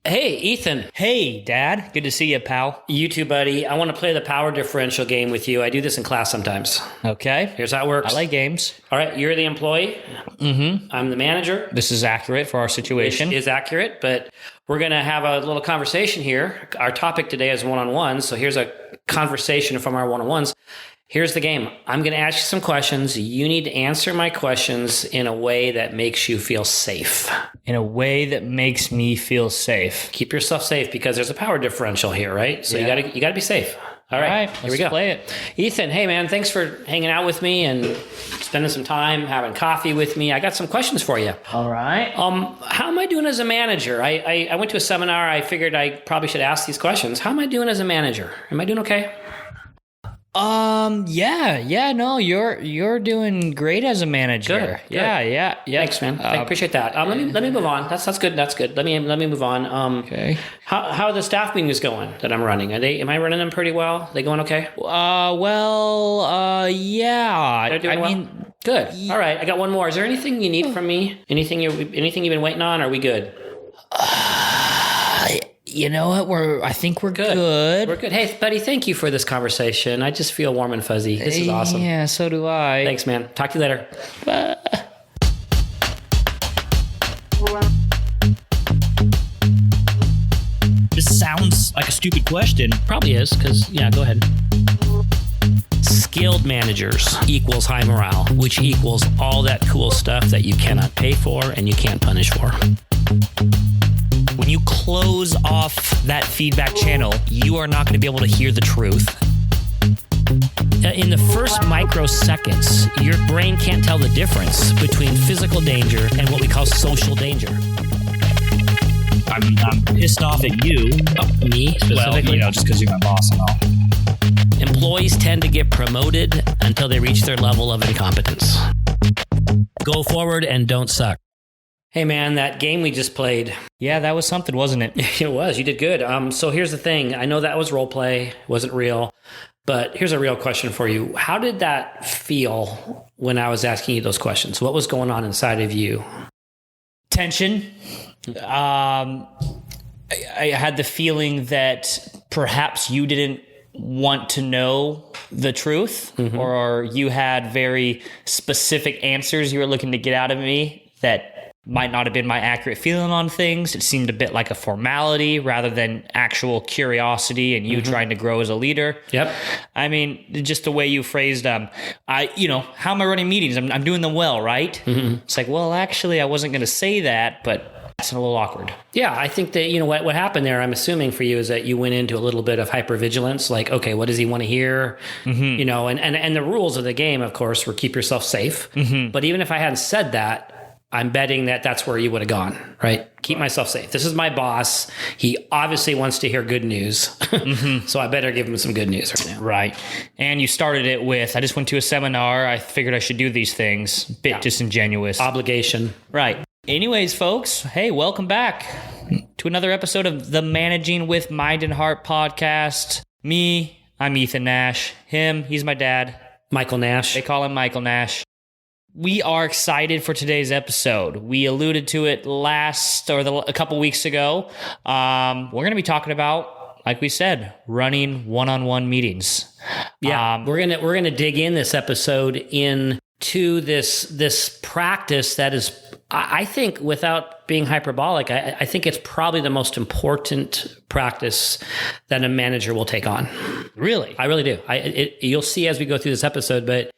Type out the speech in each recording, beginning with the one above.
Hey, Ethan. Hey, Dad. Good to see you, pal. You too, buddy. I want to play the power differential game with you. I do this in class sometimes. Okay. Here's how it works. I like games. All right, you're the employee. Mm-hmm. I'm the manager. This is accurate for our situation. It is accurate, but we're going to have a little conversation here. Our topic today is one-on-ones, so here's a conversation from our one-on-ones. Here's the game. I'm going to ask you some questions. You need to answer my questions in a way that makes you feel safe. In a way that makes me feel safe. Keep yourself safe because there's a power differential here, right? So Yeah. you got to be safe. All right, here we go. Let's play it. Ethan, hey man, thanks for hanging out with me and spending some time having coffee with me. I got some questions for you. All right. How am I doing as a manager? I went to a seminar. I figured I probably should ask these questions. How am I doing as a manager? Am I doing okay? No, you're doing great as a manager. Good. Yeah. Thanks, man. I appreciate that. Let me move on. That's good. That's good. Let me move on. Okay. How are the staff meetings going that I'm running? Am I running them pretty well? Are they going okay? Yeah. They're doing well? Good. All right. I got one more. Is there anything you need from me? Anything you've been waiting on? Are we good? You know what? I think we're good. We're good. Hey, buddy, thank you for this conversation. I just feel warm and fuzzy. This is awesome. Yeah, so do I. Thanks, man. Talk to you later. This sounds like a stupid question. Probably is, because, yeah, go ahead. Skilled managers equals high morale, which equals all that cool stuff that you cannot pay for and you can't punish for. When you close off that feedback channel, you are not going to be able to hear the truth. In the first microseconds, your brain can't tell the difference between physical danger and what we call social danger. I mean, I'm pissed off at you. Me specifically? Well, just because you're my boss and all. Employees tend to get promoted until they reach their level of incompetence. Go forward and don't suck. Hey man, that game we just played. Yeah, that was something, wasn't it? It was. You did good. So here's the thing. I know that was role play, wasn't real. But here's a real question for you. How did that feel when I was asking you those questions? What was going on inside of you? Tension. I had the feeling that perhaps you didn't want to know the truth, or you had very specific answers you were looking to get out of me that might not have been my accurate feeling on things. It seemed a bit like a formality rather than actual curiosity and you trying to grow as a leader. Yep. I mean, just the way you phrased, how am I running meetings? I'm doing them well, right? It's like, well, actually, I wasn't going to say that, but it's a little awkward. Yeah, I think that, what happened there, I'm assuming for you, is that you went into a little bit of hypervigilance, like, okay, what does he want to hear? And the rules of the game, of course, were keep yourself safe. But even if I hadn't said that, I'm betting that that's where you would have gone, right? Keep myself safe. This is my boss. He obviously wants to hear good news. So I better give him some good news right now. Right. And you started it with, I just went to a seminar. I figured I should do these things. Bit disingenuous. Obligation. Right. Anyways, folks, hey, welcome back to another episode of the Managing with Mind and Heart podcast. Me, I'm Ethan Nash. Him, he's my dad. Michael Nash. They call him Michael Nash. We are excited for today's episode. We alluded to it a couple weeks ago. We're going to be talking about, like we said, running one-on-one meetings. Yeah, we're gonna dig in this episode into this practice that is, I think, without being hyperbolic, I think it's probably the most important practice that a manager will take on. Really? I really do. You'll see as we go through this episode, but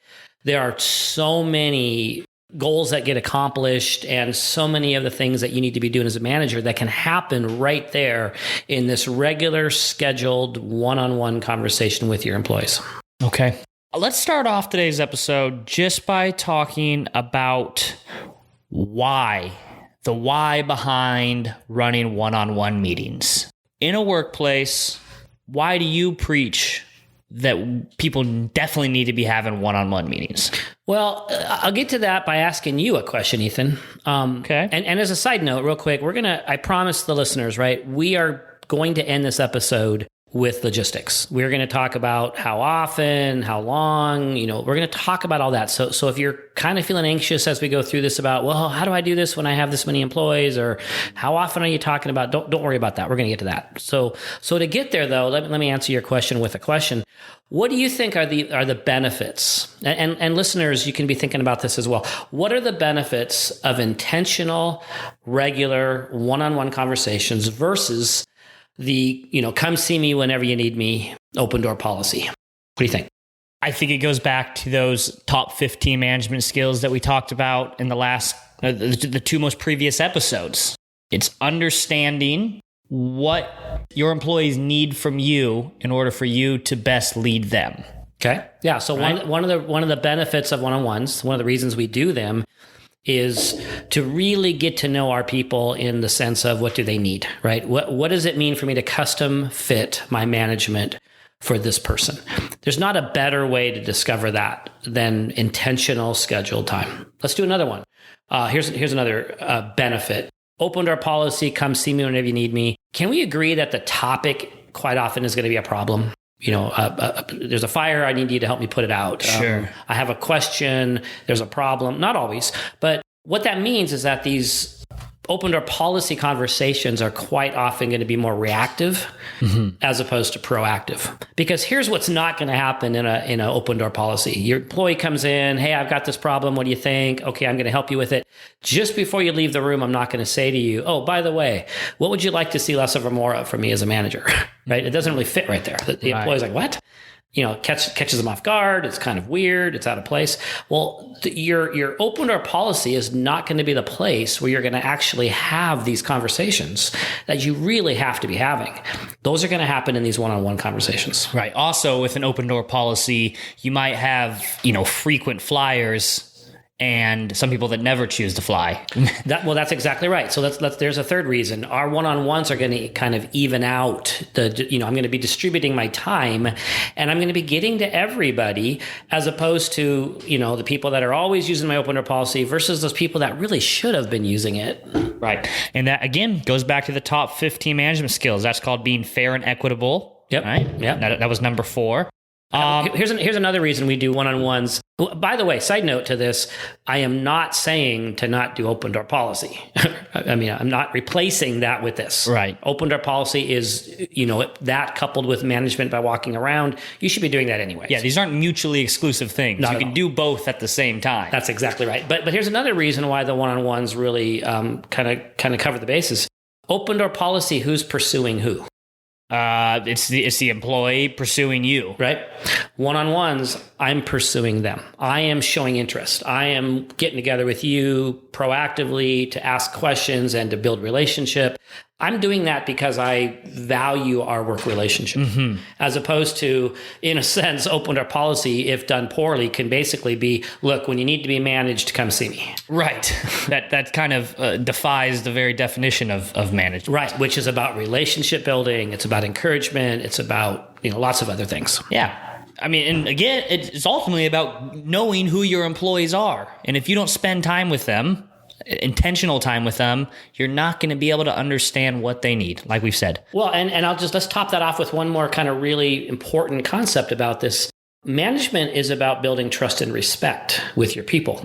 there are so many goals that get accomplished and so many of the things that you need to be doing as a manager that can happen right there in this regular scheduled one-on-one conversation with your employees. Okay. Let's start off today's episode just by talking about why. The why behind running one-on-one meetings. In a workplace, why do you preach that people definitely need to be having one-on-one meetings? Well, I'll get to that by asking you a question, Ethan. Okay. And as a side note, real quick, I promise the listeners, right, we are going to end this episode with logistics. We're going to talk about how often, how long, we're going to talk about all that. So if you're kind of feeling anxious as we go through this about, well, how do I do this when I have this many employees, or how often are you talking about? Don't worry about that. We're going to get to that. So to get there though, let me answer your question with a question. What do you think are the benefits? And listeners, you can be thinking about this as well. What are the benefits of intentional, regular, one-on-one conversations versus the, come see me whenever you need me, open door policy? What do you think? I think it goes back to those top 15 management skills that we talked about in the last, the two most previous episodes. It's understanding what your employees need from you in order for you to best lead them. Okay. Yeah. So right? one of the benefits of one-on-ones, one of the reasons we do them, is to really get to know our people in the sense of what do they need, right? What does it mean for me to custom fit my management for this person? There's not a better way to discover that than intentional scheduled time. Let's do another one. Here's another benefit. Open door policy, come see me whenever you need me. Can we agree that the topic quite often is going to be a problem? There's a fire, I need you to help me put it out. Sure. I have a question, there's a problem. Not always, but what that means is that these open door policy conversations are quite often going to be more reactive as opposed to proactive. Because here's what's not going to happen in a open door policy. Your employee comes in, hey, I've got this problem. What do you think? Okay, I'm going to help you with it. Just before you leave the room, I'm not going to say to you, oh, by the way, what would you like to see less of or more of from me as a manager? Right? It doesn't really fit right there. The employee's like, what? Catches them off guard. It's kind of weird. It's out of place. Well, your open door policy is not going to be the place where you're going to actually have these conversations that you really have to be having. Those are going to happen in these one-on-one conversations. Right. Also, with an open door policy, you might have, frequent flyers and some people that never choose to fly. That's exactly right. So there's a third reason. Our one-on-ones are going to kind of even out I'm going to be distributing my time and I'm going to be getting to everybody as opposed to, the people that are always using my open door policy versus those people that really should have been using it. Right. And that again goes back to the top 15 management skills. That's called being fair and equitable. Yep. Right. Yeah. That was number 4. Here's another reason we do one-on-ones. By the way, side note to this, I am not saying to not do open door policy. I mean, I'm not replacing that with this. Right. Open door policy is, that coupled with management by walking around, you should be doing that anyway. Yeah, these aren't mutually exclusive things. You can do both at the same time. That's exactly right. But here's another reason why the one-on-ones really kind of cover the bases. Open door policy, who's pursuing who? It's the employee pursuing you, right? One-on-ones, I'm pursuing them. I am showing interest. I am getting together with you proactively to ask questions and to build relationship. I'm doing that because I value our work relationship, as opposed to, in a sense, open door policy, if done poorly, can basically be, look, when you need to be managed, come see me. Right. that kind of defies the very definition of management. Right, which is about relationship building. It's about encouragement. It's about, lots of other things. Yeah. I mean, and again, it's ultimately about knowing who your employees are. And if you don't spend time with them, intentional time with them, you're not going to be able to understand what they need, like we've said. Well, and let's top that off with one more kind of really important concept about this. Management is about building trust and respect with your people.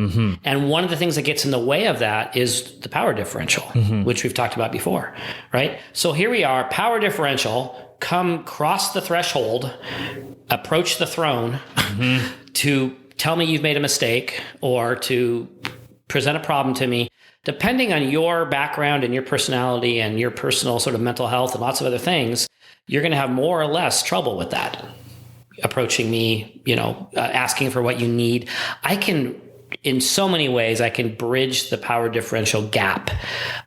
And one of the things that gets in the way of that is the power differential, which we've talked about before, right? So here we are, power differential, cross the threshold, approach the throne to tell me you've made a mistake or to present a problem to me. Depending on your background and your personality and your personal sort of mental health and lots of other things, you're going to have more or less trouble with that. Approaching me, asking for what you need. In so many ways, I can bridge the power differential gap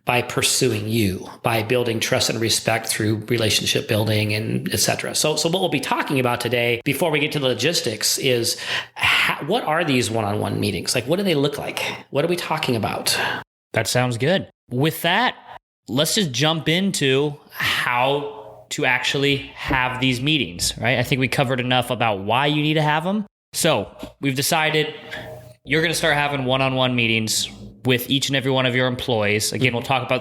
by pursuing you, by building trust and respect through relationship building and et cetera. So what we'll be talking about today, before we get to the logistics, is what are these one-on-one meetings? Like, what do they look like? What are we talking about? That sounds good. With that, let's just jump into how to actually have these meetings, right? I think we covered enough about why you need to have them. So we've decided you're going to start having one-on-one meetings with each and every one of your employees. Again, we'll talk about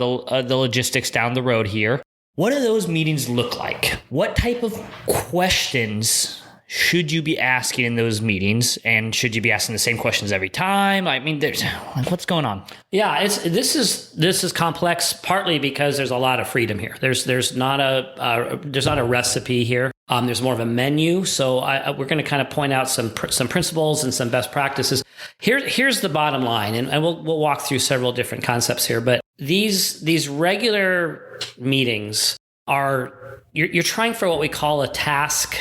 the logistics down the road here. What do those meetings look like? What type of questions should you be asking in those meetings? And should you be asking the same questions every time? I mean, there's like, what's going on? Yeah, this is complex, partly because there's a lot of freedom here. There's not a recipe here. There's more of a menu. So we're going to kind of point out some principles and some best practices. Here's the bottom line, and we'll walk through several different concepts here. But these regular meetings are you're trying for what we call a task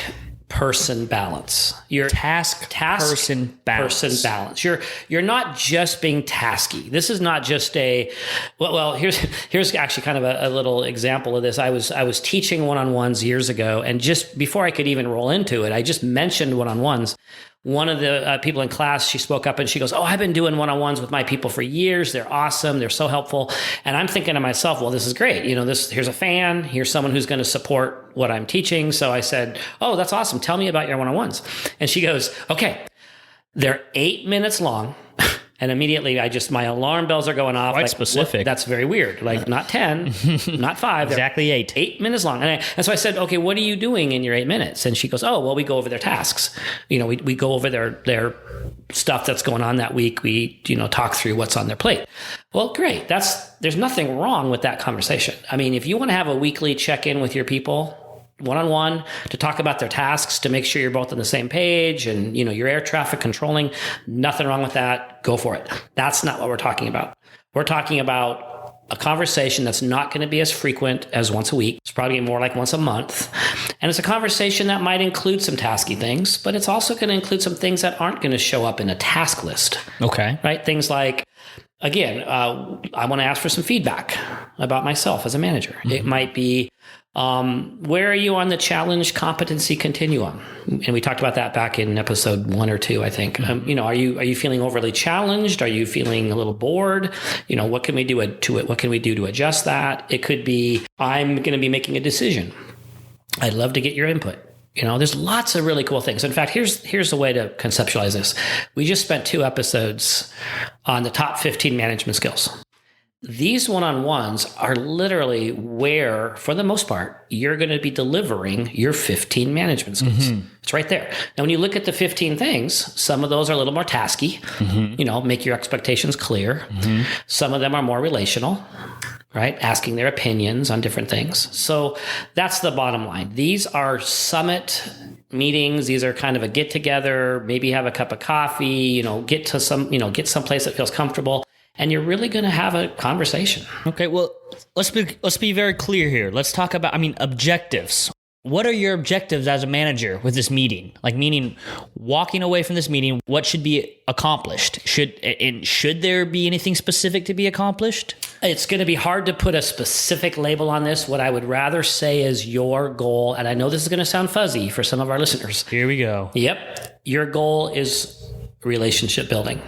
person balance. Your task person balance. You're not just being tasky. This is not just a well. Here's actually kind of a little example of this. I was teaching one-on-ones years ago, and just before I could even roll into it, I just mentioned one-on-ones. One of the people in class, she spoke up and she goes, "Oh, I've been doing one-on-ones with my people for years. They're awesome. They're so helpful." And I'm thinking to myself, well, this is great. Here's a fan. Here's someone who's going to support what I'm teaching. So I said, "Oh, that's awesome. Tell me about your one-on-ones." And she goes, "Okay, they're 8 minutes long." And immediately my alarm bells are going off. Quite specific. That's very weird. Like not 10, not 5. Exactly 8. 8 minutes long. And so I said, "Okay, what are you doing in your 8 minutes?" And she goes, "Oh, well, we go over their tasks. We go over their stuff that's going on that week. We, talk through what's on their plate." Well, great. There's nothing wrong with that conversation. I mean, if you want to have a weekly check-in with your people, one-on-one, to talk about their tasks, to make sure you're both on the same page and, your air traffic controlling, nothing wrong with that. Go for it. That's not what we're talking about. We're talking about a conversation that's not going to be as frequent as once a week. It's probably more like once a month. And it's a conversation that might include some tasky things, but it's also going to include some things that aren't going to show up in a task list. Okay. Right? Things like, again, I want to ask for some feedback about myself as a manager. Mm-hmm. It might be, where are you on the challenge competency continuum? And we talked about that back in episode 1 or 2, I think. Are you feeling overly challenged? Are you feeling a little bored? What can we do to it? What can we do to adjust that? It could be, I'm going to be making a decision. I'd love to get your input. There's lots of really cool things. In fact, here's a way to conceptualize this. We just spent 2 episodes on the top 15 management skills. These one-on-ones are literally where, for the most part, you're going to be delivering your 15 management skills. Mm-hmm. It's right there. Now, when you look at the 15 things, some of those are a little more tasky. Mm-hmm. Make your expectations clear. Mm-hmm. Some of them are more relational, right? Asking their opinions on different things. So that's the bottom line. These are summit meetings. These are kind of a get together, maybe have a cup of coffee, get someplace that feels comfortable. And you're really going to have a conversation. Okay, well, let's be very clear here. Let's talk about, objectives. What are your objectives as a manager with this meeting? Like, meaning walking away from this meeting, what should be accomplished? Should there be anything specific to be accomplished? It's going to be hard to put a specific label on this. What I would rather say is your goal, and I know this is going to sound fuzzy for some of our listeners. Here we go. Yep. Your goal is relationship building.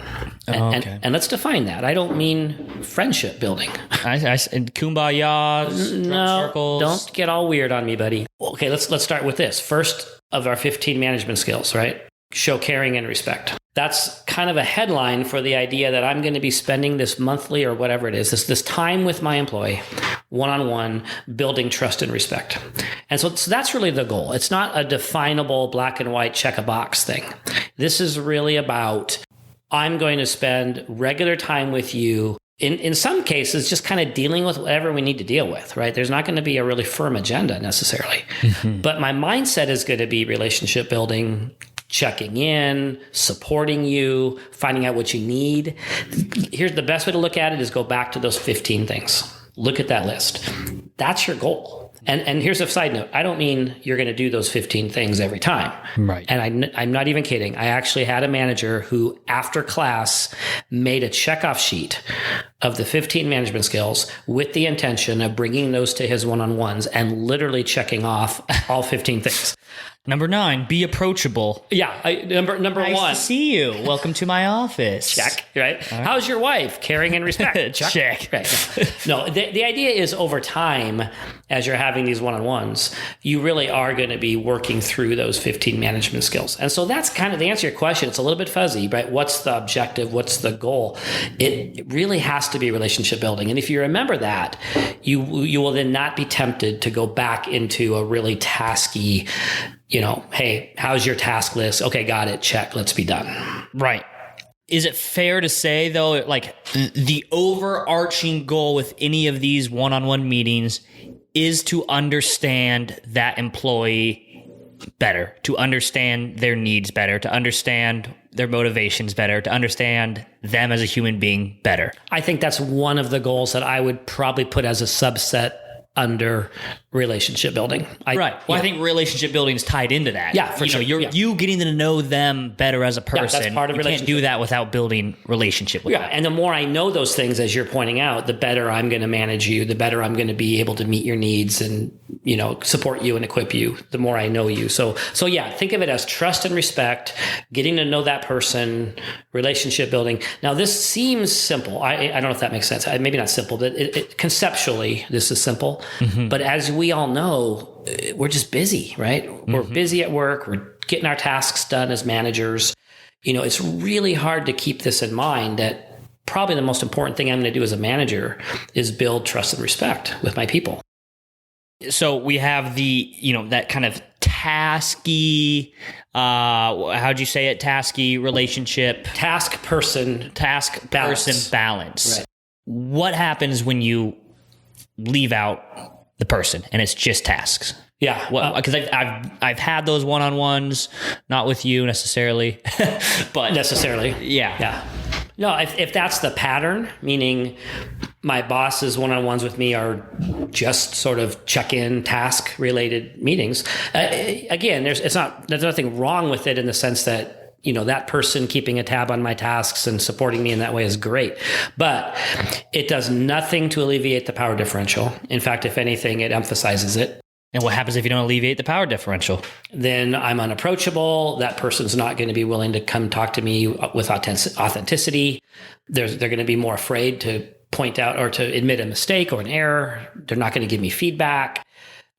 And let's define that. I don't mean friendship building. And kumbaya, circles. Don't get all weird on me, buddy. Okay, let's start with this. First of our 15 management skills, right? Show caring and respect. That's kind of a headline for the idea that I'm going to be spending this monthly or whatever it is, this time with my employee, one-on-one, building trust and respect. And so that's really the goal. It's not a definable black and white check a box thing. This is really about, I'm going to spend regular time with you. In some cases, just kind of dealing with whatever we need to deal with, right? There's not going to be a really firm agenda necessarily. Mm-hmm. But my mindset is going to be relationship building, checking in, supporting you, finding out what you need. Here's the best way to look at it is go back to those 15 things. Look at that list. That's your goal. And here's a side note. I don't mean you're going to do those 15 things every time. Right. And I'm not even kidding. I actually had a manager who, after class, made a checkoff sheet of the 15 management skills with the intention of bringing those to his one-on-ones and literally checking off all 15 things. Number 9, be approachable. Yeah. Number Nice one. to see you. Welcome to my office. Check. Right. How's your wife? Caring and respect. Check. Right. No, the idea is over time, as you're having these one-on-ones, you really are going to be working through those 15 management skills. And so that's kind of the answer to your question. It's a little bit fuzzy, right? What's the objective? What's the goal? It really has to be relationship building. And if you remember that, you will then not be tempted to go back into a really tasky, hey, how's your task list? Okay, got it. Check. Let's be done. Right. Is it fair to say, though, like the overarching goal with any of these one-on-one meetings is to understand that employee better, to understand their needs better, to understand their motivations better, to understand them as a human being better? I think that's one of the goals that I would probably put as a subset under relationship building. Right. Well, I think relationship building is tied into that. Yeah, for sure. You getting to know them better as a person. That's part of you can't do that without building relationship with them. And the more I know those things, as you're pointing out, the better I'm going to manage you, the better I'm going to be able to meet your needs and, support you and equip you, the more I know you. So yeah, think of it as trust and respect, getting to know that person, relationship building. Now, this seems simple. I don't know if that makes sense. Maybe not simple, but conceptually, this is simple. Mm-hmm. But as we all know, we're just busy, right? Mm-hmm. We're busy at work. We're getting our tasks done as managers. It's really hard to keep this in mind that probably the most important thing I'm going to do as a manager is build trust and respect with my people. So we have the, that kind of tasky, how'd you say it? Tasky relationship. Task person balance. Right. What happens when you leave out the person and it's just tasks? Yeah. Well, because I've had those one-on-ones, not with you necessarily, but necessarily. Yeah. No, if that's the pattern, meaning my boss's one-on-ones with me are just sort of check-in task-related meetings. Again, there's nothing wrong with it in the sense that that person keeping a tab on my tasks and supporting me in that way is great, but it does nothing to alleviate the power differential. In fact, if anything, it emphasizes it. And what happens if you don't alleviate the power differential? Then I'm unapproachable. That person's not going to be willing to come talk to me with authenticity. They're going to be more afraid to point out or to admit a mistake or an error. They're not going to give me feedback.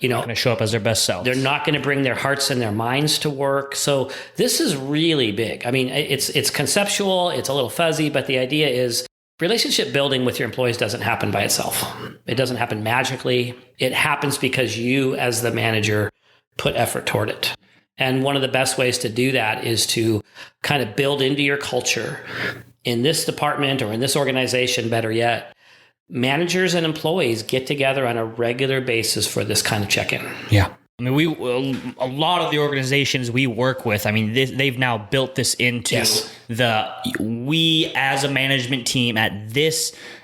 They're not going to show up as their best selves. They're not going to bring their hearts and their minds to work. So this is really big. I mean, it's conceptual. It's a little fuzzy, but the idea is relationship building with your employees doesn't happen by itself. It doesn't happen magically. It happens because you, as the manager, put effort toward it. And one of the best ways to do that is to kind of build into your culture in this department or in this organization, better yet, managers and employees get together on a regular basis for this kind of check-in. Yeah. I mean, a lot of the organizations we work with, I mean, they've now built this into we as a management team at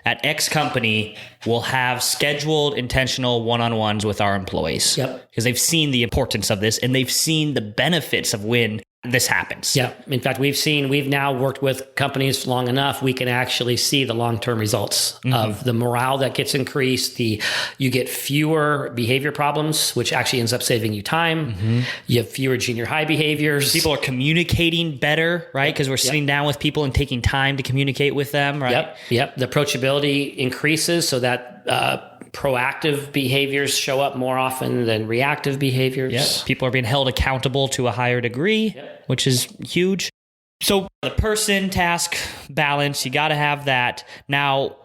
X company will have scheduled intentional one-on-ones with our employees. Yep. Because they've seen the importance of this and they've seen the benefits of when this happens. Yeah. In fact, we've now worked with companies long enough, we can actually see the long-term results of the morale that gets increased. You get fewer behavior problems, which actually ends up saving you time. Mm-hmm. You have fewer junior high behaviors. People are communicating better, right? Because we're sitting down with people and taking time to communicate with them, right? Yep. The approachability increases so that proactive behaviors show up more often than reactive behaviors. Yep. People are being held accountable to a higher degree, which is huge. So the person task balance, you got to have that. Now,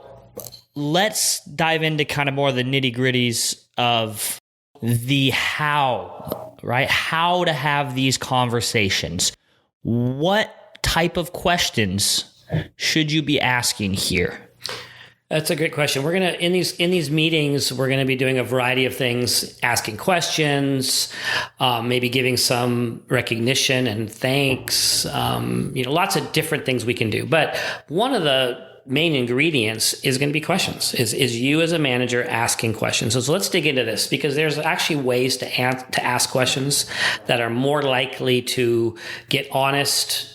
let's dive into kind of more of the nitty-gritties of the how, right? How to have these conversations. What type of questions should you be asking here? That's a great question. We're going to, in these meetings, we're going to be doing a variety of things, asking questions, maybe giving some recognition and thanks, lots of different things we can do. But one of the main ingredients is going to be questions, is you as a manager asking questions. So let's dig into this, because there's actually ways to ask questions that are more likely to get honest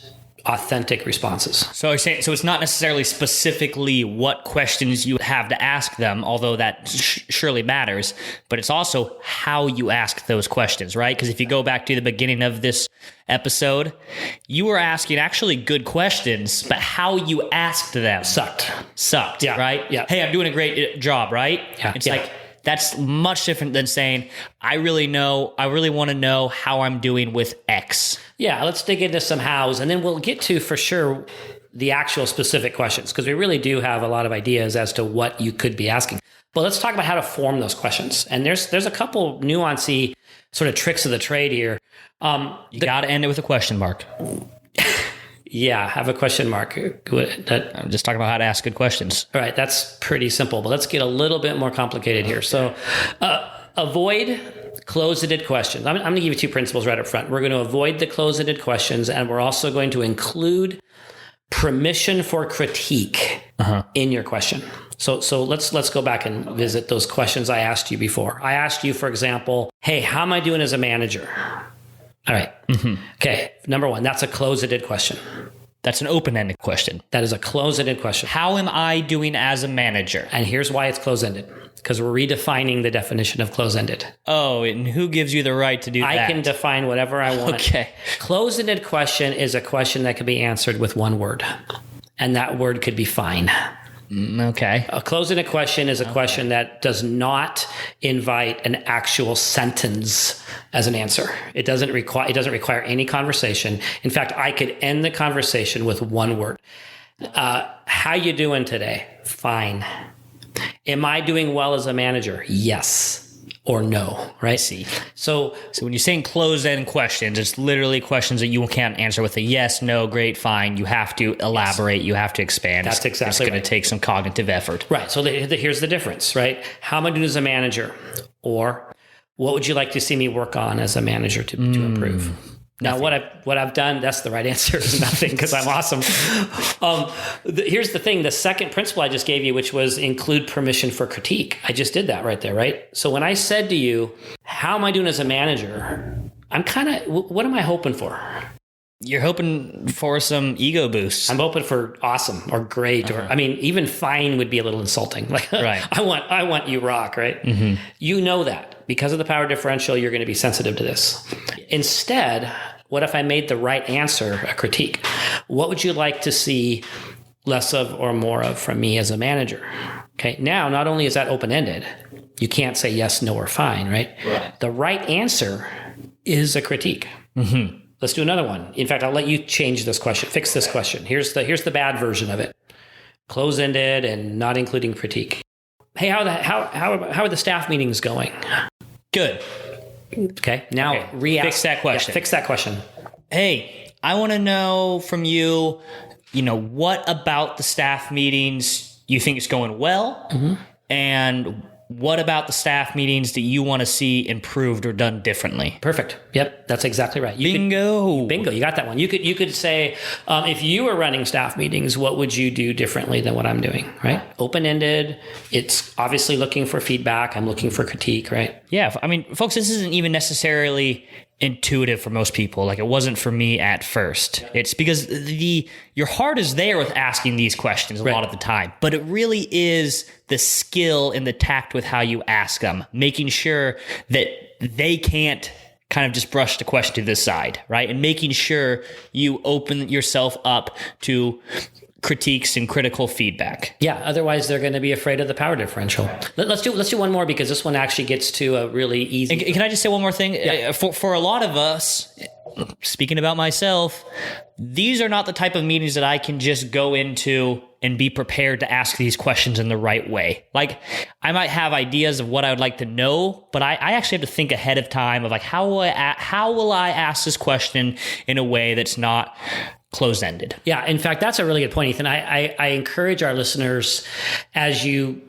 authentic responses. So you're saying, so it's not necessarily specifically what questions you have to ask them, although that surely matters, but it's also how you ask those questions, right? Because if you go back to the beginning of this episode, you were asking actually good questions, but how you asked them sucked, Yeah. right? Yeah. Hey, I'm doing a great job, right? Yeah. It's Yeah. like, that's much different than saying, I really want to know how I'm doing with X. Yeah, let's dig into some hows, and then we'll get to, for sure, the actual specific questions, because we really do have a lot of ideas as to what you could be asking. But let's talk about how to form those questions. And there's a couple nuancy sort of tricks of the trade here. You got to end it with a question mark. Yeah, have a question mark. I'm just talking about how to ask good questions. All right, that's pretty simple, but let's get a little bit more complicated here. So avoid closed-ended questions. I'm going to give you 2 principles right up front. We're going to avoid the closed-ended questions, and we're also going to include permission for critique in your question. So let's go back and visit those questions I asked you before. I asked you, for example, hey, how am I doing as a manager? All right. Okay. Number 1, that's a closed-ended question. That's an open-ended question. That is a closed-ended question. How am I doing as a manager? And here's why it's closed-ended. Because we're redefining the definition of closed-ended. Oh, and who gives you the right to do that? I can define whatever I want. Okay. Closed-ended question is a question that can be answered with one word. And that word could be fine. Okay. A closed-ended question is a question that does not invite an actual sentence as an answer. It doesn't require any conversation. In fact, I could end the conversation with one word. How you doing today? Fine. Am I doing well as a manager? Yes or no, right? See. So when you're saying closed-end questions, it's literally questions that you can't answer with a yes, no, great, fine. You have to elaborate. Yes. You have to expand. That's exactly It's going to take some cognitive effort. Right. So here's the difference, right? How am I doing as a manager? Or what would you like to see me work on as a manager to improve? Now, what I've done, that's the right answer is nothing, because I'm awesome. Here's the thing. The second principle I just gave you, which was include permission for critique. I just did that right there, right? So when I said to you, how am I doing as a manager? I'm what am I hoping for? You're hoping for some ego boosts. I'm hoping for awesome or great, or even fine would be a little insulting. Like, right. I want you rock, right? Mm-hmm. You know that because of the power differential, you're going to be sensitive to this. Instead, what if I made the right answer a critique? What would you like to see less of or more of from me as a manager? Okay. Now, not only is that open-ended, you can't say yes, no, or fine, right? The right answer is a critique. Mm-hmm. Let's do another one. In fact, I'll let you change this question, fix this question. Here's the bad version of it. Close-ended and not including critique. Hey, how are the staff meetings going? Good. Okay. Now fix that question. Yeah, fix that question. Hey, I want to know from you, what about the staff meetings you think is going well? Mm-hmm. And what about the staff meetings that you want to see improved or done differently? Perfect. Yep, that's exactly right. Bingo. You got that one. You could say, if you were running staff meetings, what would you do differently than what I'm doing? Right? Open-ended. It's obviously looking for feedback. I'm looking for critique. Right? Yeah. I mean, folks, this isn't even necessarily intuitive for most people. Like, it wasn't for me at first. It's because your heart is there with asking these questions a lot of the time, but it really is the skill and the tact with how you ask them, making sure that they can't kind of just brush the question to the side, right? And making sure you open yourself up to critiques and critical feedback. Yeah, otherwise they're going to be afraid of the power differential. Let's do one more, because this one actually gets to a really easy. And can I just say one more thing? Yeah. For a lot of us, speaking about myself, these are not the type of meetings that I can just go into and be prepared to ask these questions in the right way. Like, I might have ideas of what I would like to know, but I actually have to think ahead of time of like, how will I ask this question in a way that's not closed-ended? Yeah, in fact, that's a really good point, Ethan. I encourage our listeners, as you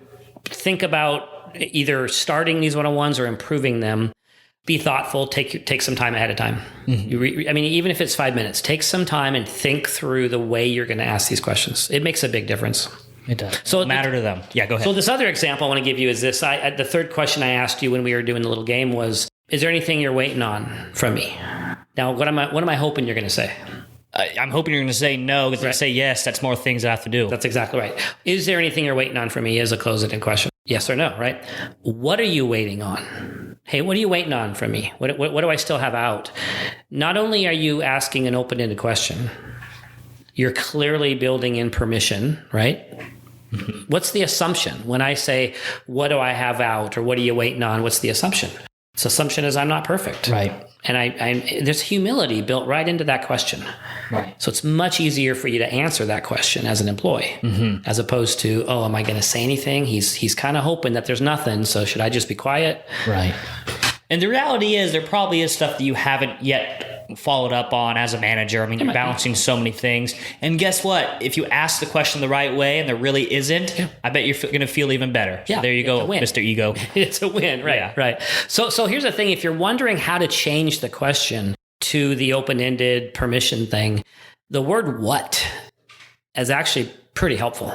think about either starting these one-on-ones or improving them, be thoughtful, take some time ahead of time. Mm-hmm. Even if it's 5 minutes, take some time and think through the way you're going to ask these questions. It makes a big difference. It does. So it matter to them. Yeah, go ahead. So this other example I want to give you is this. The third question I asked you when we were doing the little game was, is there anything you're waiting on from me? Now, what am I hoping you're going to say? I'm hoping you're going to say no, because if you say yes, that's more things I have to do. That's exactly right. Is there anything you're waiting on from me is a close-ended question. Yes or no, right? What are you waiting on? Hey, what are you waiting on from me? What do I still have out? Not only are you asking an open-ended question, you're clearly building in permission, right? What's the assumption? When I say, what do I have out, or what are you waiting on? What's the assumption? Its assumption is I'm not perfect. Right. And there's humility built right into that question. Right. So it's much easier for you to answer that question as an employee, as opposed to, oh, am I going to say anything? He's kind of hoping that there's nothing. So should I just be quiet? Right. And the reality is there probably is stuff that you haven't yet followed up on as a manager. I mean, you're balancing so many things. And guess what? If you ask the question the right way and there really isn't, I bet you're going to feel even better. So there you go, Mr. Ego. It's a win, right? Yeah. Right. So here's the thing. If you're wondering how to change the question to the open-ended permission thing, the word what is actually pretty helpful,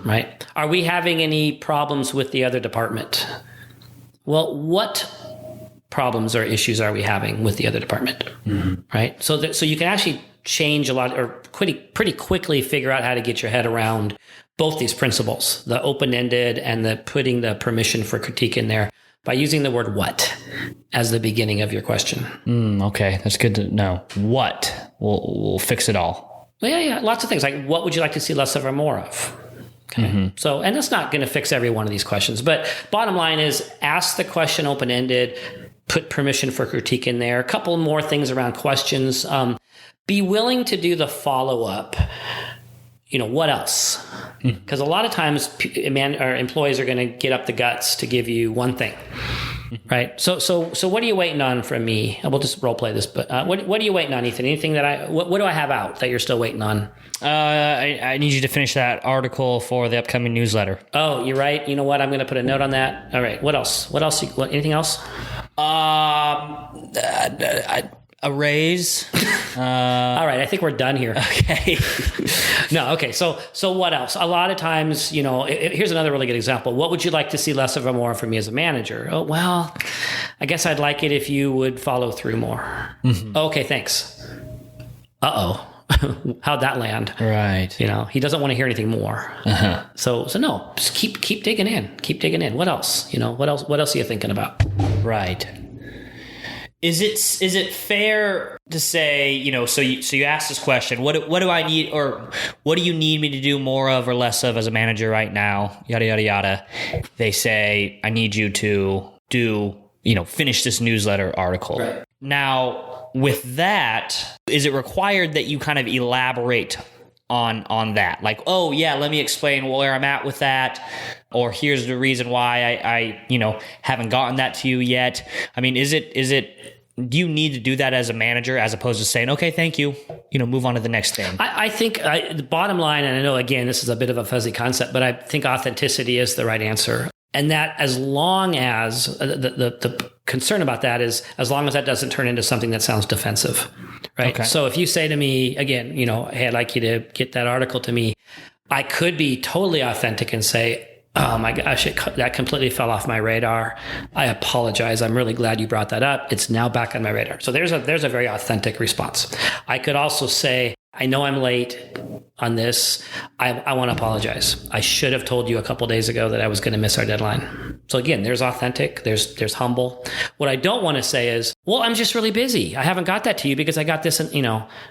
right? Are we having any problems with the other department? Well, what problems or issues are we having with the other department, right? So you can actually change a lot, or pretty quickly figure out how to get your head around both these principles, the open-ended and the putting the permission for critique in there, by using the word what as the beginning of your question. Okay, that's good to know. What will fix it all? Well, yeah, lots of things. Like, what would you like to see less of or more of? Okay. So, and that's not going to fix every one of these questions, but bottom line is ask the question open-ended, put permission for critique in there. A couple more things around questions. Be willing to do the follow-up. What else? Because a lot of times employees are going to get up the guts to give you one thing, right? So what are you waiting on from me? We'll just role play this, but what are you waiting on, Ethan? Anything that what do I have out that you're still waiting on? I need you to finish that article for the upcoming newsletter. Oh, you're right. You know what? I'm going to put a note on that. All right. What else? Anything else? A raise. All right, I think we're done here. Okay. No, okay. So what else? A lot of times, here's another really good example. What would you like to see less of or more from me as a manager? Oh, well, I guess I'd like it if you would follow through more. Okay, thanks. Uh-oh. How'd that land? Right. He doesn't want to hear anything more. So no, just keep digging in. Keep digging in. What else? What else are you thinking about? Right. Is it fair to say, so you ask this question, what do I need, or what do you need me to do more of or less of as a manager right now? Yada, yada, yada. They say, I need you to do, finish this newsletter article. Right. Now, with that, is it required that you kind of elaborate on that? Like, oh yeah, let me explain where I'm at with that. Or here's the reason why I haven't gotten that to you yet. I mean, do you need to do that as a manager as opposed to saying, okay, thank you, move on to the next thing? I think the bottom line, and I know, again, this is a bit of a fuzzy concept, but I think authenticity is the right answer. And that as long as the concern about that is as long as that doesn't turn into something that sounds defensive, right? Okay. So if you say to me, again, hey, I'd like you to get that article to me, I could be totally authentic and say, oh my gosh, that completely fell off my radar. I apologize. I'm really glad you brought that up. It's now back on my radar. So there's a very authentic response. I could also say, I know I'm late on this. I want to apologize. I should have told you a couple days ago that I was going to miss our deadline. So again, there's authentic, there's humble. What I don't want to say is, well, I'm just really busy. I haven't got that to you because I got this,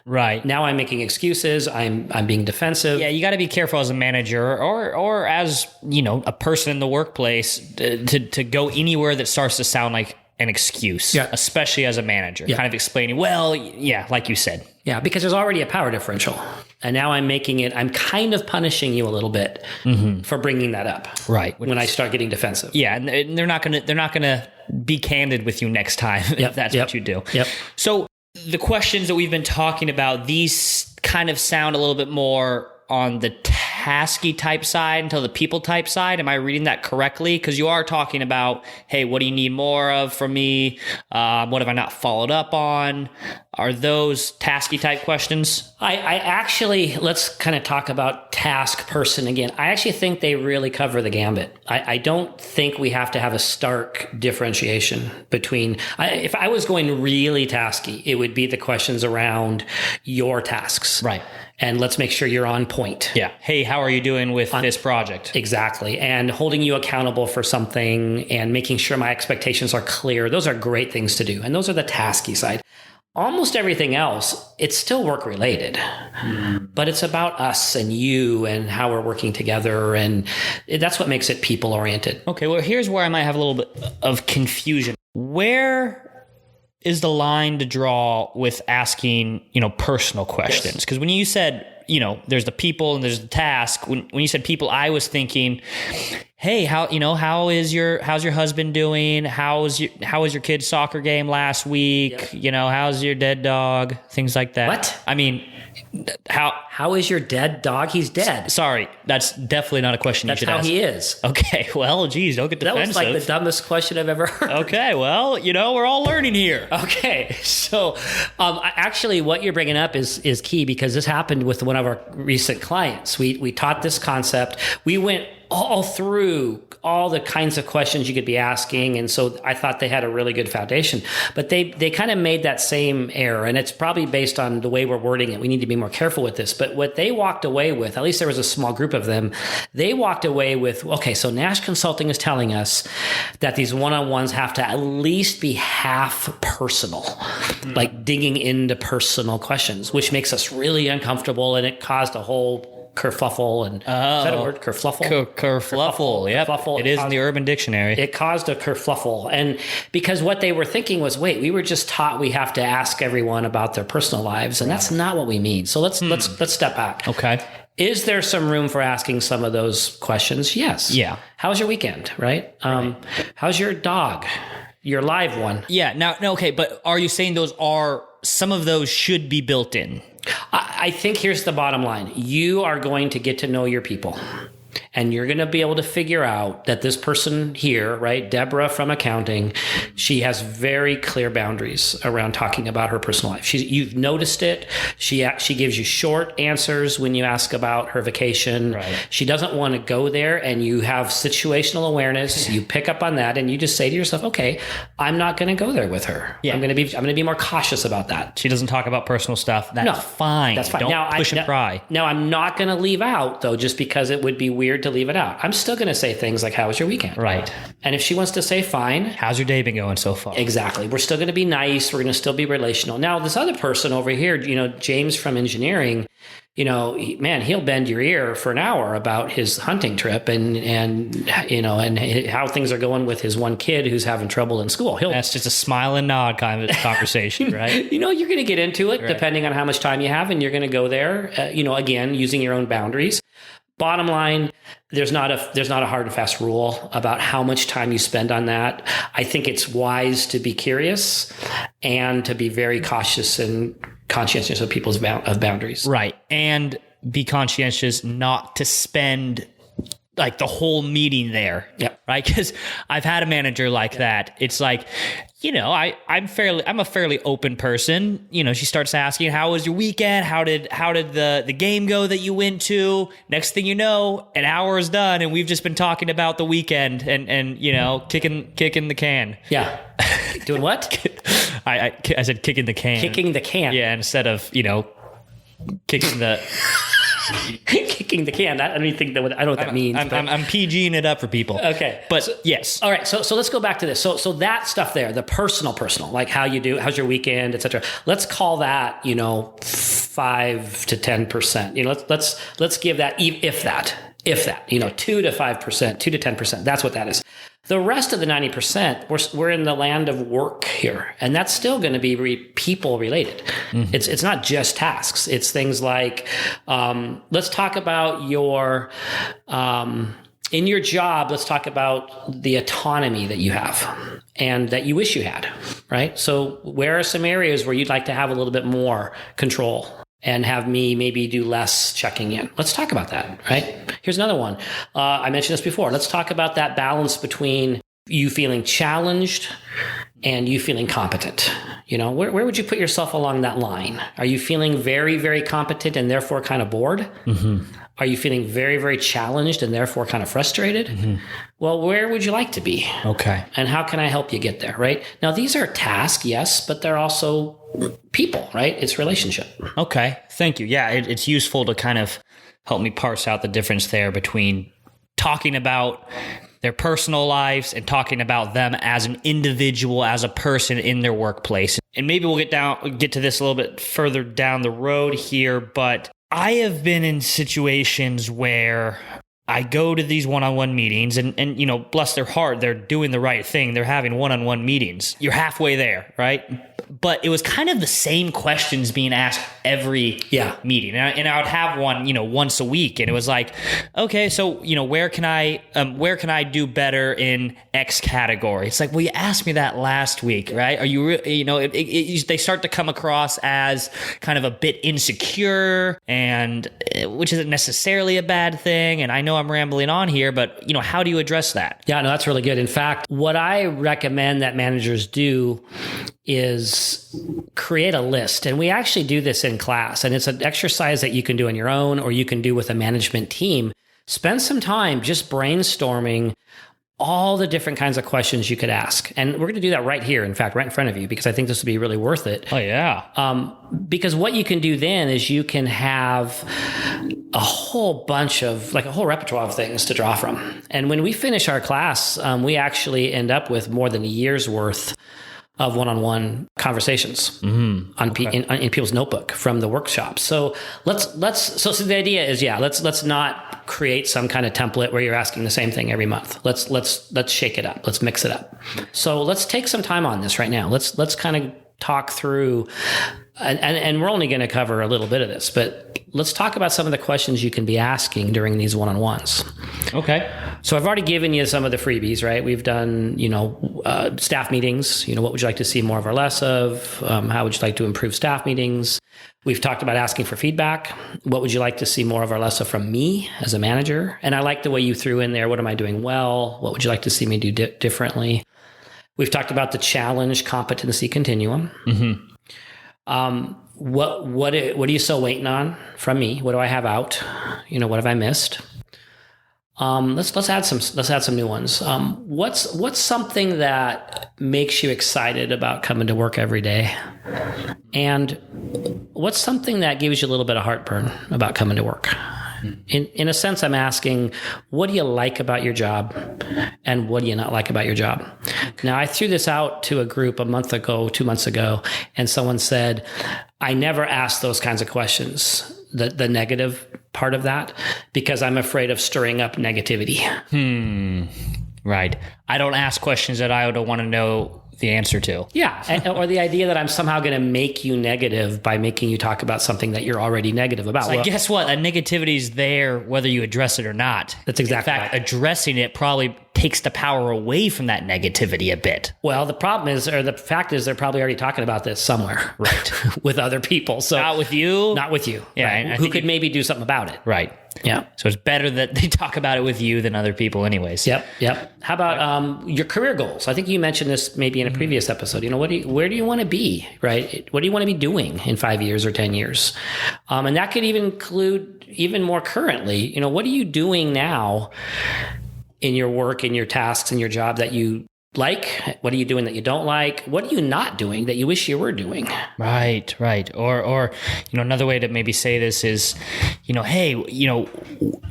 right. Now I'm making excuses. I'm being defensive. Yeah, you got to be careful as a manager or as, a person in the workplace to go anywhere that starts to sound like an excuse, especially as a manager, kind of explaining, well, yeah, like you said. Yeah, because there's already a power differential. And now I'm kind of punishing you a little bit for bringing that up. Right. When I start getting defensive. Yeah, and they're not going to be candid with you next time if that's what you do. Yep. So the questions that we've been talking about, these kind of sound a little bit more on the tasky type side until the people type side. Am I reading that correctly? Because you are talking about, hey, what do you need more of from me? What have I not followed up on? Are those tasky type questions? I actually, let's kind of talk about task, person. Again, I actually think they really cover the gambit. I don't think we have to have a stark differentiation between, if I was going really tasky, it would be the questions around your tasks. Right. And let's make sure you're on point. Yeah. Hey, how are you doing with this project? Exactly. And holding you accountable for something and making sure my expectations are clear. Those are great things to do. And those are the tasky side. Almost everything else, it's still work related, but it's about us and you and how we're working together. And that's what makes it people oriented. Okay. Well, here's where I might have a little bit of confusion. Where is the line to draw with asking, personal questions? Because when you said, there's the people and there's the task. When you said people, I was thinking, hey, how's your husband doing? How was your kid's soccer game last week? Yep. How's your dead dog? Things like that. What? I mean, how is your dead dog? He's dead. Sorry, that's definitely not a question you should ask. That's how he is. Okay, well, geez, don't get defensive. That was like the dumbest question I've ever heard. Okay, well, we're all learning here. Okay, so actually what you're bringing up is key, because this happened with one of our recent clients. We taught this concept. We went all through all the kinds of questions you could be asking. And so I thought they had a really good foundation, but they kind of made that same error. And it's probably based on the way we're wording it. We need to be more careful with this. But what they walked away with, at least there was a small group of them, they walked away with, okay, so Nash Consulting is telling us that these one-on-ones have to at least be half personal, like digging into personal questions, which makes us really uncomfortable. And it caused a whole kerfuffle and is that a word? Kerfluffle? Kerfluffle. Yep. Kerfluffle. It is in the Urban Dictionary. It caused a kerfluffle. And because what they were thinking was, wait, we were just taught we have to ask everyone about their personal lives, and that's not what we mean. So let's step back. Okay. Is there some room for asking some of those questions? Yes. Yeah. How's your weekend? Right. How's your dog? Your live one. Yeah. Now, okay, but are you saying some of those should be built in? I think here's the bottom line. You are going to get to know your people. And you're going to be able to figure out that this person here, right, Deborah from accounting, she has very clear boundaries around talking about her personal life. You've noticed it. She gives you short answers when you ask about her vacation. Right. She doesn't want to go there, and you have situational awareness. You pick up on that, and you just say to yourself, okay, I'm not going to go there with her. Yeah. I'm going to be more cautious about that. She doesn't talk about personal stuff. That's fine. That's fine. Don't push and pry. Now, I'm not going to leave out, though, just because it would be weird to leave it out. I'm still going to say things like, how was your weekend? Right. And if she wants to say, fine. How's your day been going so far? Exactly. We're still going to be nice. We're going to still be relational. Now, this other person over here, James from engineering, he'll bend your ear for an hour about his hunting trip and how things are going with his one kid who's having trouble in school. That's just a smile and nod kind of conversation, right? You're going to get into it depending on how much time you have, and you're going to go there, again, using your own boundaries. Bottom line, there's not a hard and fast rule about how much time you spend on that. I think it's wise to be curious and to be very cautious and conscientious of people's boundaries. Right. And be conscientious not to spend like the whole meeting there. Yep. Right. Because I've had a manager like that. It's like, I'm a fairly open person. She starts asking, how was your weekend? How did the game go that you went to? Next thing you know, an hour is done and we've just been talking about the weekend and kicking the can. Yeah. Doing what? I said kicking the can. Kicking the can. Yeah. Instead of, kicking the... Kicking the can. I don't even think I don't know what that means. I'm PGing it up for people. Okay. But yes. All right. So let's go back to this. So that stuff there, the personal, like how you do, how's your weekend, etc. Let's call that, 5 to 10%. Let's give that, if that, 2 to 5%, 2 to 10%. That's what that is. The rest of the 90%, we're in the land of work here, and that's still going to be people related. Mm-hmm. It's not just tasks. It's things like, let's talk about your in your job. Let's talk about the autonomy that you have and that you wish you had. Right. So where are some areas where you'd like to have a little bit more control? And have me maybe do less checking in. Let's talk about that, right? Here's another one. I mentioned this before. Let's talk about that balance between you feeling challenged and you feeling competent. Where would you put yourself along that line? Are you feeling very, very competent and therefore kind of bored? Are you feeling very, very challenged and therefore kind of frustrated? Well, where would you like to be? Okay. And how can I help you get there, right? Now, these are tasks, yes, but they're also people, right? It's relationship. Okay. Thank you. Yeah, it's useful to kind of help me parse out the difference there between talking about their personal lives and talking about them as an individual, as a person in their workplace. And maybe we'll get to this a little bit further down the road here, but I have been in situations where I go to these one-on-one meetings and bless their heart, they're doing the right thing. They're having one-on-one meetings. You're halfway there, right? But it was kind of the same questions being asked every meeting. And I would have one, once a week. And it was like, okay, so, where can I do better in X category? It's like, well, you asked me that last week, right? Are you, they start to come across as kind of a bit insecure, and which isn't necessarily a bad thing. And I know I'm rambling on here, but, how do you address that? Yeah, no, that's really good. In fact, what I recommend that managers do is create a list. And we actually do this in class. And it's an exercise that you can do on your own or you can do with a management team. Spend some time just brainstorming all the different kinds of questions you could ask. And we're going to do that right here, in fact, right in front of you, because I think this would be really worth it. Oh, yeah. Because what you can do then is you can have a whole bunch of, like a whole repertoire of things to draw from. And when we finish our class, we actually end up with more than a year's worth of one-on-one conversations in people's notebook from the workshop. So so the idea is, let's not create some kind of template where you're asking the same thing every month. Let's shake it up. Let's mix it up. So let's take some time on this right now. Let's kind of talk through, and we're only going to cover a little bit of this, but let's talk about some of the questions you can be asking during these one-on-ones. Okay. So I've already given you some of the freebies, right? We've done, staff meetings. What would you like to see more of or less of? How would you like to improve staff meetings? We've talked about asking for feedback. What would you like to see more of or less of from me as a manager? And I like the way you threw in there, what am I doing well? What would you like to see me do differently? We've talked about the challenge competency continuum. What are you still waiting on from me? What do I have out? What have I missed? Let's add some new ones. What's something that makes you excited about coming to work every day? And what's something that gives you a little bit of heartburn about coming to work? In a sense, I'm asking, what do you like about your job and what do you not like about your job? Now, I threw this out to a group a month ago, 2 months ago, and someone said, I never ask those kinds of questions, the negative part of that, because I'm afraid of stirring up negativity. Right. I don't ask questions that I don't want to know the answer to. Yeah. Or the idea that I'm somehow going to make you negative by making you talk about something that you're already negative about. Well, guess what? That negativity is there whether you address it or not. That's exactly right. In fact, right. Addressing it probably takes the power away from that negativity a bit. Well, the fact is they're probably already talking about this somewhere. Right. With other people. So Not with you. Not with you. Yeah. Right? Who could maybe do something about it. Right. Yeah. So it's better that they talk about it with you than other people anyways. Yep. How about your career goals? I think you mentioned this maybe in a previous episode. Where do you want to be, right? What do you want to be doing in 5 years or 10 years? And that could even include even more currently, what are you doing now in your work, in your tasks, in your job that you like? What are you doing that you don't like? What are you not doing that you wish you were doing? Right. Or another way to maybe say this is, hey,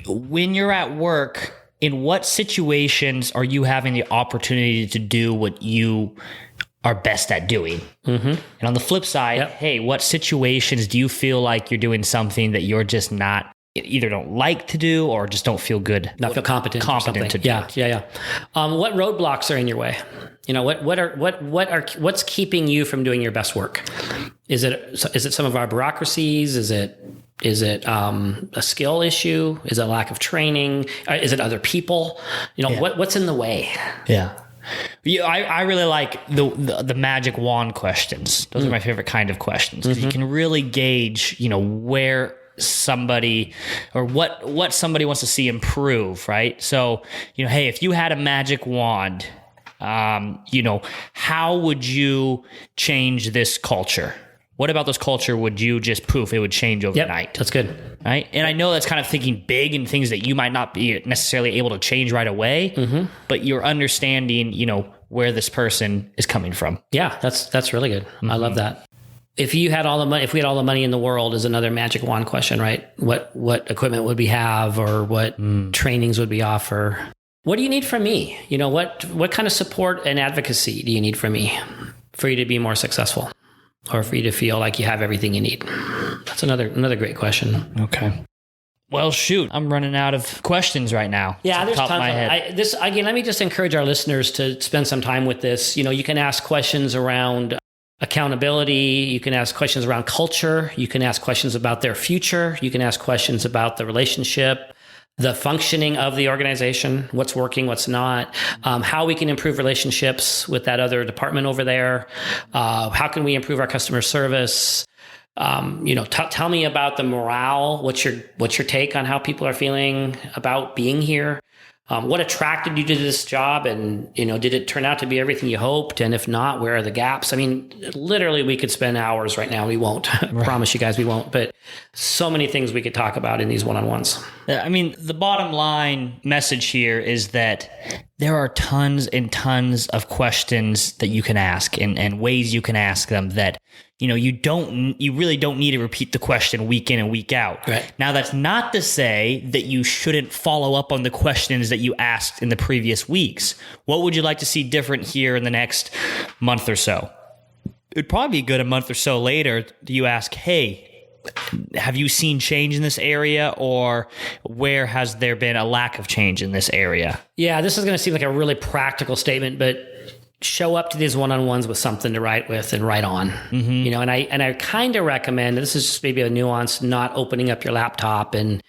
when you're at work, in what situations are you having the opportunity to do what you are best at doing? And on the flip side, hey, what situations do you feel like you're doing something that you're just not, either don't like to do or just don't feel good, not feel competent to do? Yeah. What roadblocks are in your way? What's keeping you from doing your best work? Is it some of our bureaucracies? Is it a skill issue? Is it a lack of training? Is it other people? What's in the way? Yeah. I really like the magic wand questions. Those are my favorite kind of questions, because you can really gauge, where somebody or what somebody wants to see improve, right? So, hey, if you had a magic wand, how would you change this culture? What about this culture would you just poof, it would change overnight? Yep, that's good. Right? And I know that's kind of thinking big and things that you might not be necessarily able to change right away, but you're understanding, where this person is coming from. Yeah, that's really good. I love that. If we had all the money in the world is another magic wand question, right? What equipment would we have, or what trainings would we offer? What do you need from me? What kind of support and advocacy do you need from me for you to be more successful, or for you to feel like you have everything you need? That's another great question. Okay. Well, shoot, I'm running out of questions right now. Yeah, there's top tons of my of head. this. Again, let me just encourage our listeners to spend some time with this. You can ask questions around accountability. You can ask questions around culture. You can ask questions about their future. You can ask questions about the relationship, the functioning of the organization, what's working, what's not, how we can improve relationships with that other department over there. How can we improve our customer service? Tell me about the morale. What's your take on how people are feeling about being here? What attracted you to this job? And, did it turn out to be everything you hoped? And if not, where are the gaps? I mean, literally we could spend hours right now. We won't. I promise you guys we won't. But so many things we could talk about in these one-on-ones. I mean, the bottom line message here is that there are tons and tons of questions that you can ask and ways you can ask them that, you really don't need to repeat the question week in and week out. Right. Now, that's not to say that you shouldn't follow up on the questions that you asked in the previous weeks. What would you like to see different here in the next month or so? It'd probably be good a month or so later. You ask, hey, have you seen change in this area, or where has there been a lack of change in this area? Yeah, this is going to seem like a really practical statement, but show up to these one-on-ones with something to write with and write on. And I kind of recommend, this is just maybe a nuance, not opening up your laptop and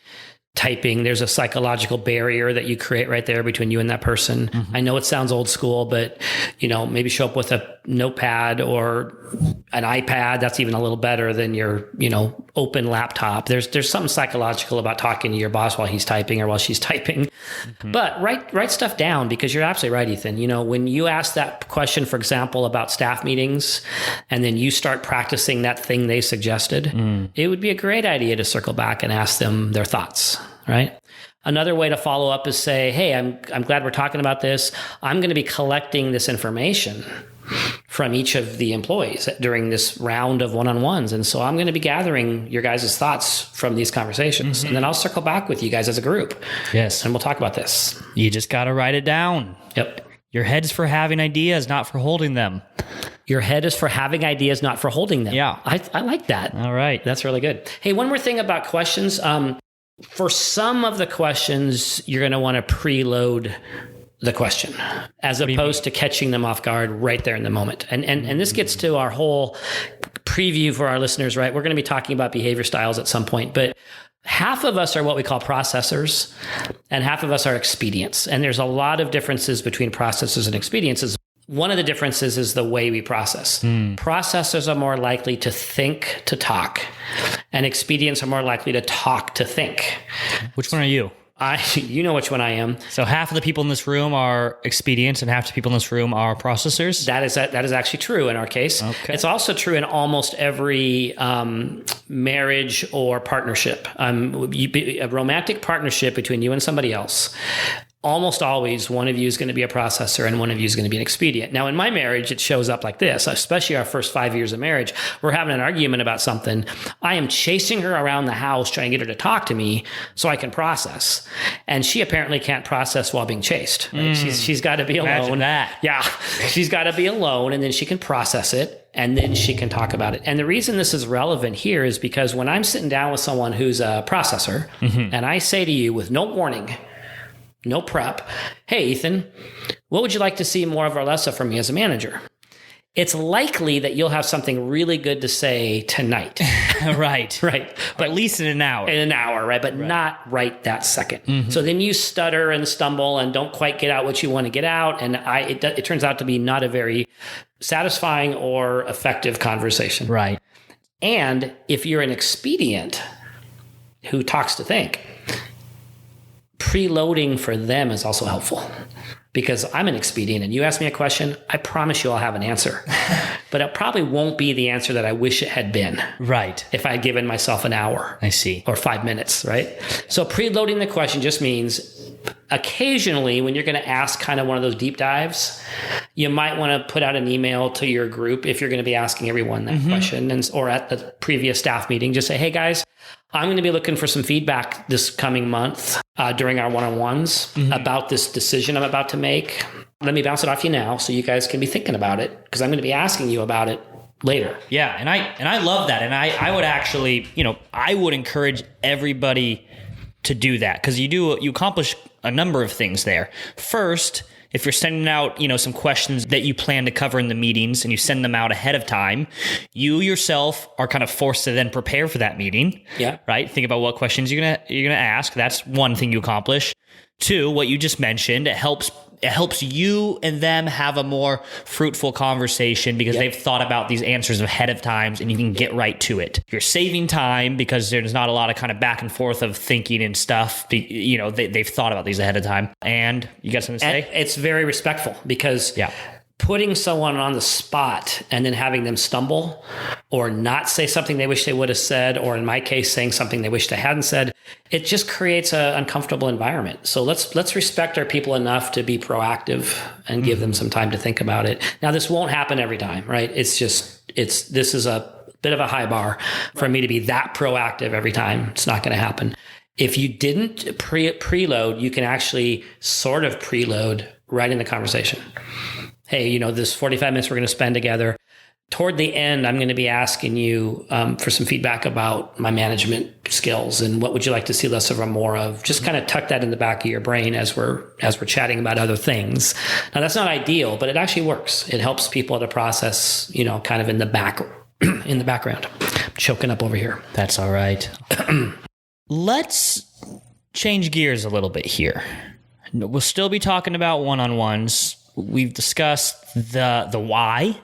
typing. There's a psychological barrier that you create right there between you and that person. I know it sounds old school, but maybe show up with a notepad or an iPad. That's even a little better than your, open laptop. There's something psychological about talking to your boss while he's typing or while she's typing. But write stuff down, because you're absolutely right, Ethan. When you ask that question, for example, about staff meetings, and then you start practicing that thing they suggested, it would be a great idea to circle back and ask them their thoughts, right? Another way to follow up is say, hey, I'm glad we're talking about this. I'm going to be collecting this information from each of the employees during this round of one-on-ones. And so I'm going to be gathering your guys' thoughts from these conversations. And then I'll circle back with you guys as a group. Yes. And we'll talk about this. You just got to write it down. Yep. Your head's for having ideas, not for holding them. Your head is for having ideas, not for holding them. Yeah. I like that. All right. That's really good. Hey, one more thing about questions. For some of the questions, you're going to want to preload the question as opposed to catching them off guard right there in the moment. And this gets to our whole preview for our listeners, right? We're going to be talking about behavior styles at some point, but half of us are what we call processors and half of us are expedients. And there's a lot of differences between processors and expedients. One of the differences is the way we process. Processors are more likely to think to talk, and expedients are more likely to talk to think. Which one are you? You know which one I am. So half of the people in this room are expedients and half the people in this room are processors? That is actually true in our case. Okay. It's also true in almost every marriage or partnership. A romantic partnership between you and somebody else. Almost always one of you is going to be a processor and one of you is going to be an expedient. Now, in my marriage, it shows up like this, especially our first 5 years of marriage. We're having an argument about something. I am chasing her around the house, trying to get her to talk to me so I can process. And she apparently can't process while being chased. Right? She's got to be alone. Imagine that. Yeah. She's got to be alone, and then she can process it. And then she can talk about it. And the reason this is relevant here is because when I'm sitting down with someone who's a processor, and I say to you with no warning, no prep, hey, Ethan, what would you like to see more of or less of from me as a manager? It's likely that you'll have something really good to say tonight. Right. But at least in an hour. In an hour, right? But not right that second. So then you stutter and stumble and don't quite get out what you want to get out. And it turns out to be not a very satisfying or effective conversation. Right. And if you're an expedient who talks to think, preloading for them is also helpful. because I'm an expedient and you ask me a question, I promise you I'll have an answer. But it probably won't be the answer that I wish it had been. Right. If I had given myself an hour. I see. Or 5 minutes, right? So preloading the question just means occasionally when you're going to ask kind of one of those deep dives, you might want to put out an email to your group if you're going to be asking everyone that question, or at the previous staff meeting, just say, hey guys, I'm going to be looking for some feedback this coming month during our one-on-ones about this decision I'm about to make. Let me bounce it off you now so you guys can be thinking about it, because I'm going to be asking you about it later. Yeah, and I love that. And I would actually, I would encourage everybody to do that, because you accomplish a number of things there. First, if you're sending out, some questions that you plan to cover in the meetings and you send them out ahead of time, you yourself are kind of forced to then prepare for that meeting. Yeah. Right? Think about what questions you're gonna ask. That's one thing you accomplish. Two, what you just mentioned, it helps you and them have a more fruitful conversation because they've thought about these answers ahead of time and you can get right to it. You're saving time because there's not a lot of kind of back and forth of thinking and stuff. They've thought about these ahead of time. And you got something to say? And it's very respectful because putting someone on the spot and then having them stumble or not say something they wish they would have said, or in my case, saying something they wish they hadn't said, it just creates an uncomfortable environment. So let's respect our people enough to be proactive and give them some time to think about it. Now, this won't happen every time, right? This is a bit of a high bar for me to be that proactive every time. It's not going to happen. If you didn't preload, you can actually sort of preload right in the conversation. Hey, this 45 minutes we're going to spend together. Toward the end, I'm going to be asking you for some feedback about my management skills and what would you like to see less of or more of. Just kind of tuck that in the back of your brain as we're chatting about other things. Now, that's not ideal, but it actually works. It helps people to process, kind of in the background. I'm choking up over here. That's all right. Let's change gears a little bit here. We'll still be talking about one-on-ones. We've discussed the why.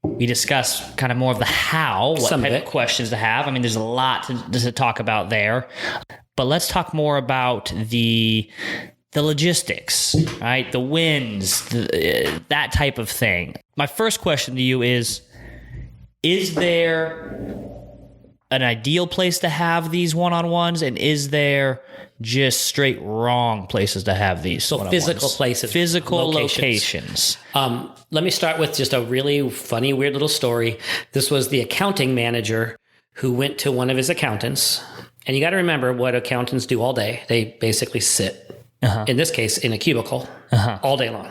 We discussed kind of more of the how, what type of questions to have. I mean, there's a lot to talk about there. But let's talk more about the logistics, right? The wins, that type of thing. My first question to you is there an ideal place to have these one-on-ones, and is there just straight wrong places to have these? So physical places. Physical locations. Let me start with just a really funny, weird little story. This was the accounting manager who went to one of his accountants. And you got to remember what accountants do all day. They basically sit, in this case, in a cubicle all day long.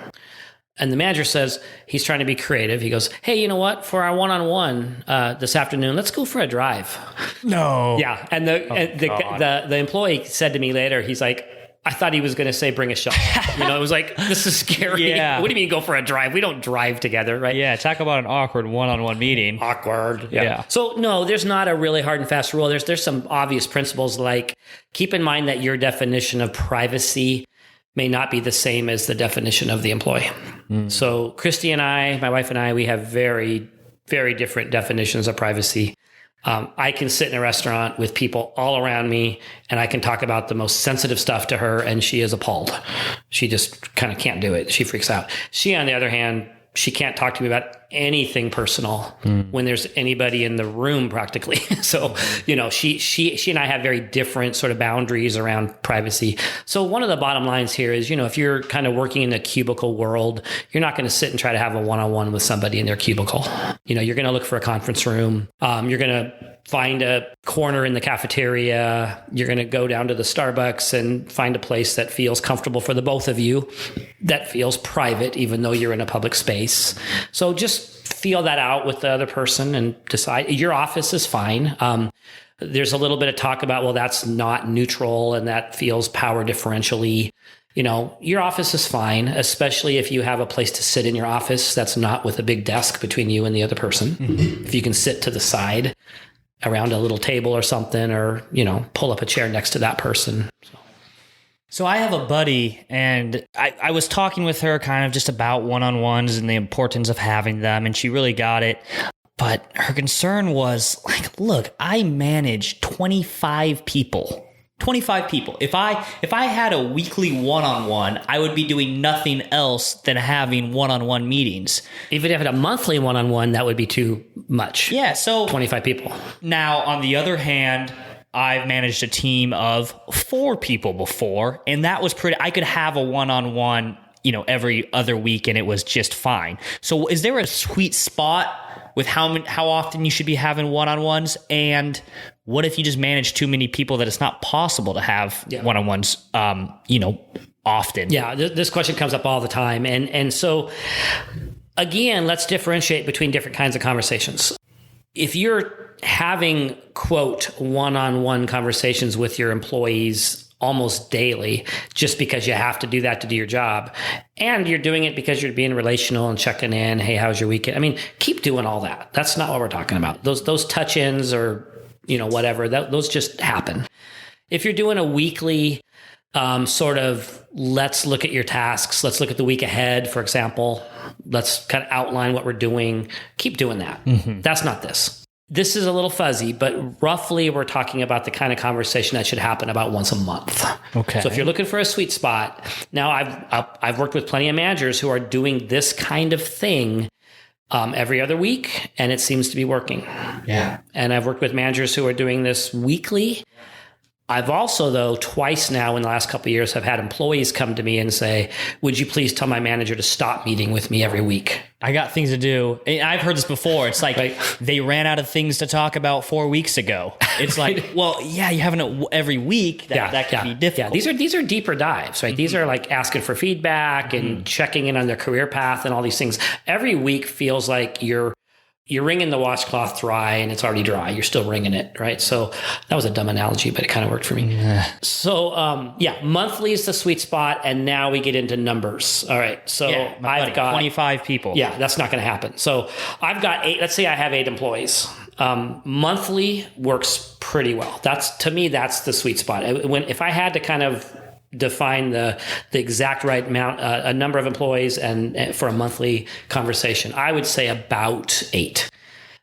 And the manager says, he's trying to be creative. He goes, hey, you know what? For our one-on-one this afternoon, let's go for a drive. No. Yeah. And the employee said to me later, he's like, I thought he was going to say, bring a shot. It was like, this is scary. Yeah. What do you mean go for a drive? We don't drive together, right? Yeah. Talk about an awkward one-on-one meeting. Awkward. Yeah. So no, there's not a really hard and fast rule. There's some obvious principles, like keep in mind that your definition of privacy may not be the same as the definition of the employee. So Christy and I, my wife and I, we have very, very different definitions of privacy. I can sit in a restaurant with people all around me and I can talk about the most sensitive stuff to her and she is appalled. She just kind of can't do it. She freaks out. She, on the other hand, she can't talk to me about anything personal when there's anybody in the room practically. So, she and I have very different sort of boundaries around privacy. So one of the bottom lines here is, if you're kind of working in the cubicle world, you're not going to sit and try to have a one-on-one with somebody in their cubicle. You're going to look for a conference room. You're going to find a corner in the cafeteria. You're going to go down to the Starbucks and find a place that feels comfortable for the both of you, that feels private, even though you're in a public space. So just feel that out with the other person and decide. Your office is fine. There's a little bit of talk about, well, that's not neutral and that feels power differentially. Your office is fine, especially if you have a place to sit in your office that's not with a big desk between you and the other person. If you can sit to the side around a little table or something, or, pull up a chair next to that person. So I have a buddy, and I was talking with her kind of just about one-on-ones and the importance of having them, and she really got it. But her concern was like, look, I manage 25 people 25 people. If I had a weekly one-on-one, I would be doing nothing else than having one-on-one meetings. Even if it a monthly one-on-one, that would be too much. Yeah, so 25 people. Now, on the other hand, I've managed a team of 4 people before, and that was pretty. I could have a one-on-one, every other week, and it was just fine. So, is there a sweet spot with how often you should be having one-on-ones? And what if you just manage too many people that it's not possible to have one-on-ones, often? Yeah, this question comes up all the time. And so, again, let's differentiate between different kinds of conversations. If you're having, quote, one-on-one conversations with your employees almost daily, just because you have to do that to do your job, and you're doing it because you're being relational and checking in, hey, how's your weekend? I mean, keep doing all that. That's not what we're talking about. Those touch-ins or, whatever, those just happen. If you're doing a weekly sort of, let's look at your tasks, let's look at the week ahead, for example, let's kind of outline what we're doing, keep doing that. Mm-hmm. That's not this. This is a little fuzzy, but roughly we're talking about the kind of conversation that should happen about once a month. Okay. So if you're looking for a sweet spot, now I've worked with plenty of managers who are doing this kind of thing every other week, and it seems to be working. Yeah. And I've worked with managers who are doing this weekly. I've also, though, twice now in the last couple of years, have had employees come to me and say, would you please tell my manager to stop meeting with me every week? I got things to do. I've heard this before. It's like they ran out of things to talk about 4 weeks ago. It's like, well, yeah, you having it every week. That can be difficult. Yeah, these are deeper dives, right? Mm-hmm. These are like asking for feedback and checking in on their career path and all these things. Every week feels like you're wringing the washcloth dry and it's already dry. You're still wringing it, right? So that was a dumb analogy, but it kind of worked for me. Yeah. So, monthly is the sweet spot. And now we get into numbers. All right. So I've got 25 people. Yeah, that's not going to happen. So I've got 8, let's say I have 8 employees. Monthly works pretty well. To me, that's the sweet spot. If I had to kind of define the exact right amount, a number of employees and for a monthly conversation, I would say about 8.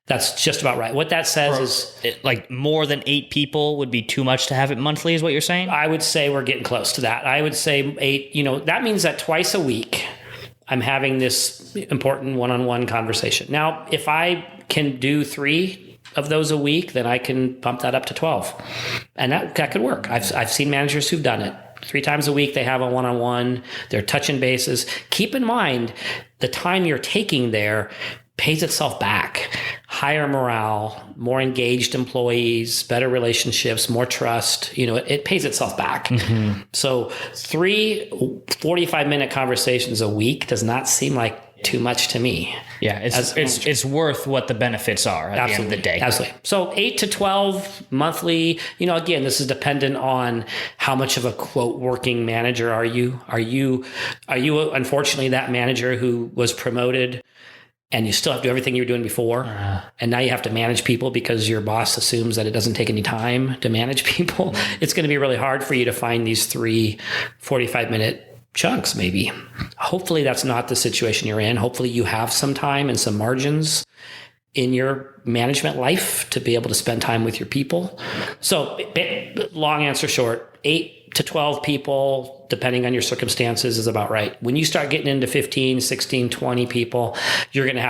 That's just about right. What that says is like more than 8 people would be too much to have it monthly, is what you're saying? I would say we're getting close to that. I would say 8, that means that twice a week I'm having this important one-on-one conversation. Now, if I can do 3 of those a week, then I can bump that up to 12. And that could work. I've seen managers who've done it. 3 times a week, they have a one-on-one. They're touching bases. Keep in mind, the time you're taking there pays itself back. Higher morale, more engaged employees, better relationships, more trust. It pays itself back. Mm-hmm. So 3 45-minute conversations a week does not seem like too much to me. Yeah, it's worth what the benefits are at the end of the day. Absolutely. So 8 to 12 monthly, again, this is dependent on how much of a quote working manager are you? Are you unfortunately that manager who was promoted and you still have to do everything you were doing before, and now you have to manage people because your boss assumes that it doesn't take any time to manage people? Mm-hmm. It's going to be really hard for you to find these 3 45-minute chunks, maybe. Hopefully that's not the situation you're in. Hopefully you have some time and some margins in your management life to be able to spend time with your people. So long answer short, 8 to 12 people, depending on your circumstances, is about right. When you start getting into 15, 16, 20 people, you're going to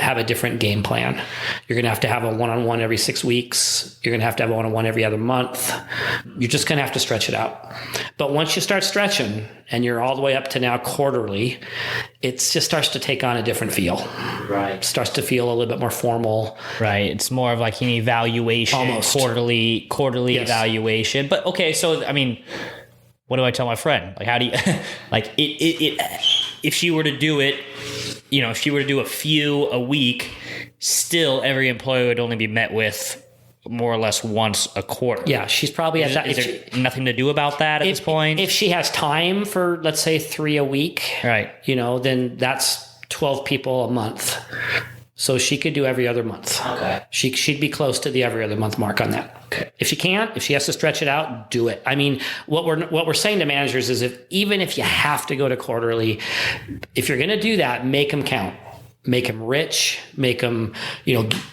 have a different game plan. You're going to have a one-on-one every 6 weeks. You're going to have a one-on-one every other month. You're just going to have to stretch it out. But once you start stretching and you're all the way up to now quarterly, it just starts to take on a different feel. Right. It starts to feel a little bit more formal. Right. It's more of like an evaluation, almost quarterly yes. Evaluation. But okay, so I mean, what do I tell my friend? Like, how do you like it if she were to do it, if she were to do a few a week, still every employee would only be met with more or less once a quarter. Yeah, she's probably at that. Is there nothing to do about that at this point? If she has time for, let's say, 3 a week, right? Then that's 12 people a month. So she could do every other month. Okay. She'd be close to the every other month mark on that. Okay. If she can't, if she has to stretch it out, do it. I mean, what we're saying to managers is even if you have to go to quarterly, if you're going to do that, make them count. make them rich, make them,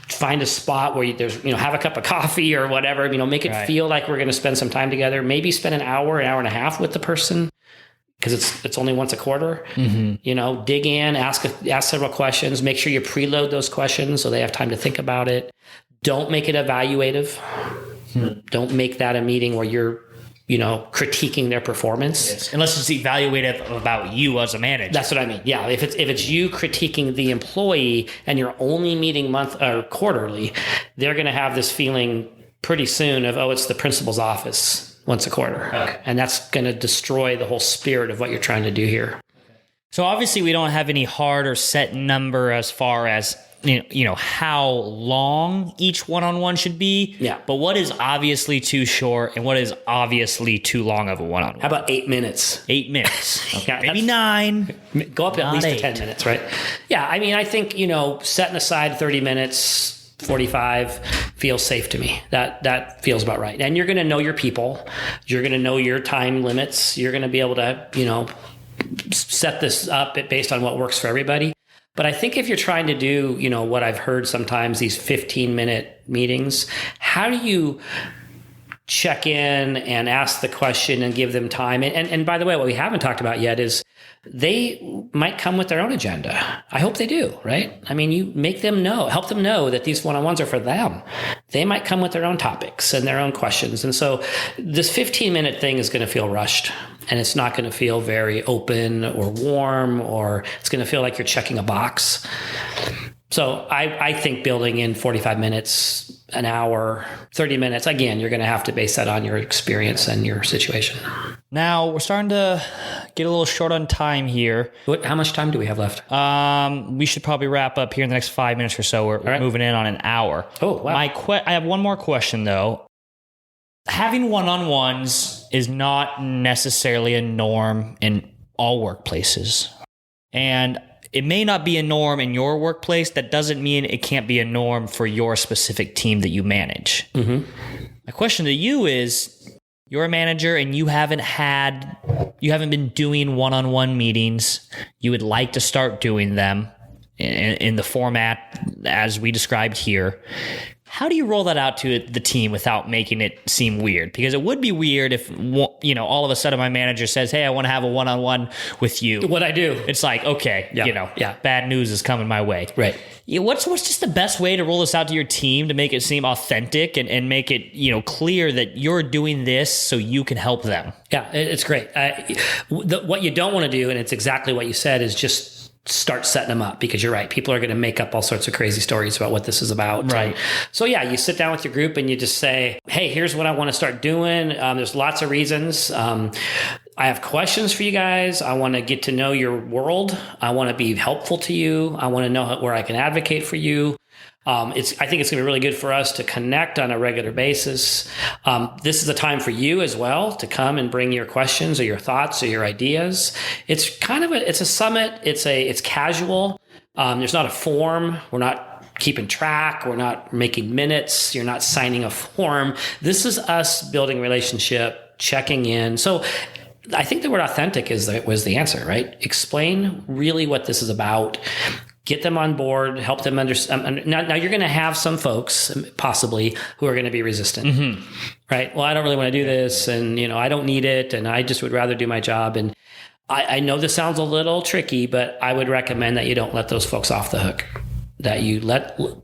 find a spot where there's, have a cup of coffee or whatever, make it feel like we're going to spend some time together. Maybe spend an hour and a half with the person, because it's only once a quarter. Dig in, ask several questions, make sure you preload those questions so they have time to think about it. Don't make it evaluative. Don't make that a meeting where you're critiquing their performance. Unless it's evaluative about you as a manager. That's what I mean. Yeah. If it's you critiquing the employee and you're only meeting month or quarterly, they're going to have this feeling pretty soon of, it's the principal's office once a quarter. Okay. And that's going to destroy the whole spirit of what you're trying to do here. So obviously we don't have any hard or set number as far as how long each one-on-one should be. Yeah. But what is obviously too short and what is obviously too long of a one-on-one? How about 8 minutes? 8 minutes. Okay. Yeah, maybe 9. Go up at least 8. to 10 minutes, right? Yeah. I mean, I think, setting aside 30 minutes, 45 feels safe to me. That feels about right. And you're going to know your people. You're going to know your time limits. You're going to be able to, set this up based on what works for everybody. But I think if you're trying to do, what I've heard sometimes, these 15-minute meetings, how do you check in and ask the question and give them time? And by the way, what we haven't talked about yet is they might come with their own agenda. I hope they do, right? I mean, you make them help them know that these one-on-ones are for them. They might come with their own topics and their own questions. And so this 15-minute thing is going to feel rushed, and it's not going to feel very open or warm, or it's going to feel like you're checking a box. So I think building in 45 minutes, an hour, 30 minutes, again, you're going to have to base that on your experience and your situation. Now, we're starting to get a little short on time here. How much time do we have left? We should probably wrap up here in the next 5 minutes or so. We're moving in on an hour. Oh, wow. I have one more question, though. Having one-on-ones is not necessarily a norm in all workplaces. And it may not be a norm in your workplace. That doesn't mean it can't be a norm for your specific team that you manage. My question to you is, you're a manager and you haven't been doing one-on-one meetings. You would like to start doing them in the format as we described here. How do you roll that out to the team without making it seem weird? Because it would be weird if, all of a sudden my manager says, hey, I want to have a one-on-one with you. What I do. It's like, okay, bad news is coming my way. Right. What's just the best way to roll this out to your team to make it seem authentic and make it, clear that you're doing this so you can help them? Yeah, it's great. What you don't want to do, and it's exactly what you said, is just start setting them up, because you're right. People are going to make up all sorts of crazy stories about what this is about. Right. So you sit down with your group and you just say, hey, here's what I want to start doing. There's lots of reasons. I have questions for you guys. I want to get to know your world. I want to be helpful to you. I want to know where I can advocate for you. I think it's going to be really good for us to connect on a regular basis. This is a time for you as well to come and bring your questions or your thoughts or your ideas. It's kind of it's a summit. It's casual. There's not a form. We're not keeping track. We're not making minutes. You're not signing a form. This is us building relationship, checking in. So I think the word authentic was the answer, right? Explain really what this is about. Get them on board, help them understand. Now you're going to have some folks possibly who are going to be resistant, right? Well, I don't really want to do this, and I don't need it, and I just would rather do my job. And I know this sounds a little tricky, but I would recommend that you don't let those folks off the hook. That you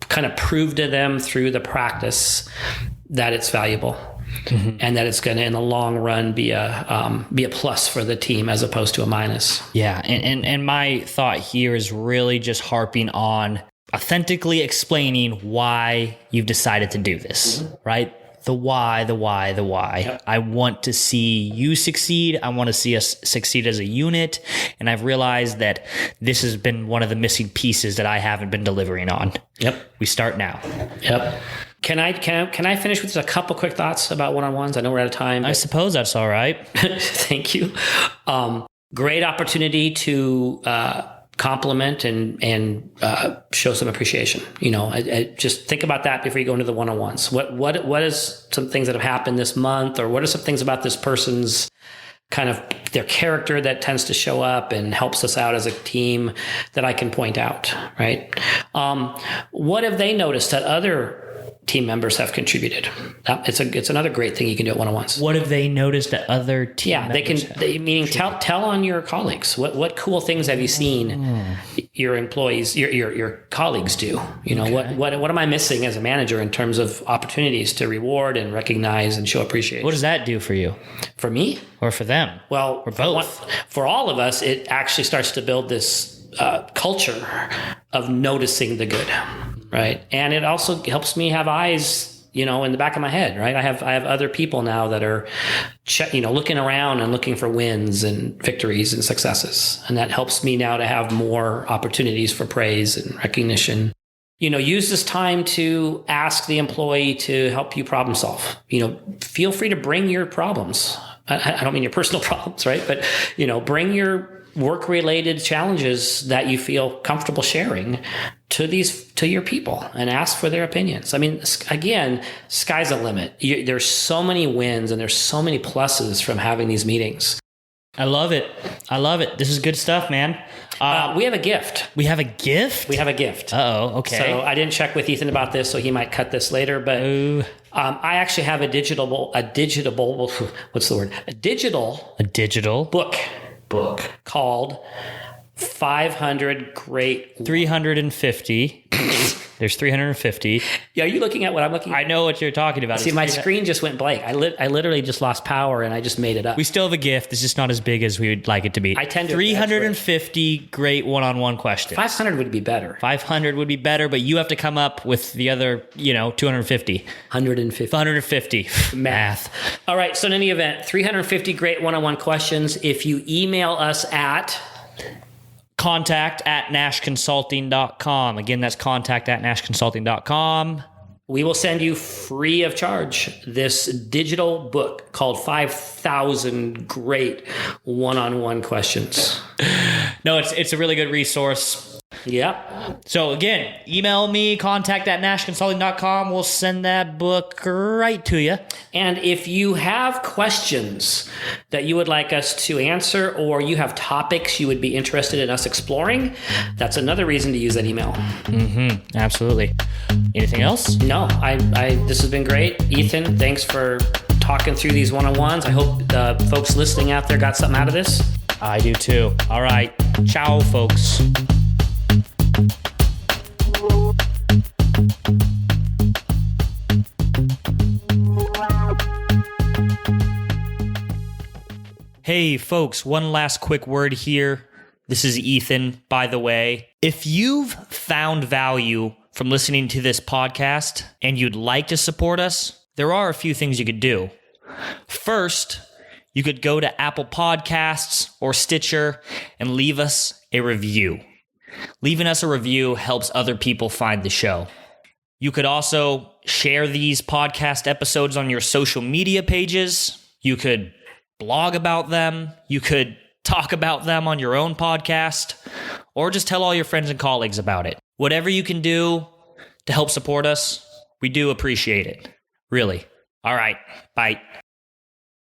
kind of prove to them through the practice that it's valuable. And that it's going to, in the long run, be a plus for the team as opposed to a minus. Yeah, and my thought here is really just harping on authentically explaining why you've decided to do this, right? The why. Yep. I want to see you succeed. I want to see us succeed as a unit. And I've realized that this has been one of the missing pieces that I haven't been delivering on. Yep. We start now. Yep. Can I finish with just a couple quick thoughts about one-on-ones? I know we're out of time. I suppose that's all right. Thank you. Great opportunity to compliment and show some appreciation. I just think about that before you go into the one-on-ones. What is some things that have happened this month, or what are some things about this person's kind of their character that tends to show up and helps us out as a team that I can point out, right? What have they noticed that other team members have contributed? It's another great thing you can do at one-on-ones. What have they noticed that other team members meaning tell on your colleagues. What cool things have you seen your employees, your colleagues do? What am I missing as a manager in terms of opportunities to reward and recognize and show appreciation? What does that do for you? For me? Or for them? Well, or both. For all of us, it actually starts to build this culture of noticing the good, right? And it also helps me have eyes, in the back of my head, right? I have other people now that are, looking around and looking for wins and victories and successes. And that helps me now to have more opportunities for praise and recognition. Use this time to ask the employee to help you problem solve. Feel free to bring your problems. I don't mean your personal problems, right? But, bring your work-related challenges that you feel comfortable sharing to your people and ask for their opinions. I mean, again, sky's the limit. There's so many wins and there's so many pluses from having these meetings. I love it. This is good stuff, man. We have a gift. We have a gift? We have a gift. Uh-oh, okay. So I didn't check with Ethan about this, so he might cut this later, but I actually have a digital book called 500 Great 350. There's 350. Yeah, are you looking at what I'm looking at? I know what you're talking about. See, my screen just went blank. I literally just lost power and I just made it up. We still have a gift. It's just not as big as we would like it to be. I tend to 350 great one-on-one questions. 500 would be better. 500 would be better, but you have to come up with the other, 250. 150. Math. All right, so in any event, 350 great one-on-one questions. If you email us at contact@nashconsulting.com. Again, that's contact@nashconsulting.com. We will send you free of charge this digital book called 5,000 Great One-on-One Questions. No, it's a really good resource. Yep. So again, email me, contact@nashconsulting.com. We'll send that book right to you. And if you have questions that you would like us to answer, or you have topics you would be interested in us exploring, that's another reason to use that email. Mm-hmm. Absolutely. Anything else? No, this has been great. Ethan, thanks for talking through these one-on-ones. I hope the folks listening out there got something out of this. I do too. All right. Ciao, folks. Hey folks, one last quick word here. This is Ethan, by the way. If you've found value from listening to this podcast and you'd like to support us, there are a few things you could do. First, you could go to Apple Podcasts or Stitcher and leave us a review. Leaving us a review helps other people find the show. You could also share these podcast episodes on your social media pages. You could blog about them. You could talk about them on your own podcast, or just tell all your friends and colleagues about it. Whatever you can do to help support us, we do appreciate it. Really. All right. Bye.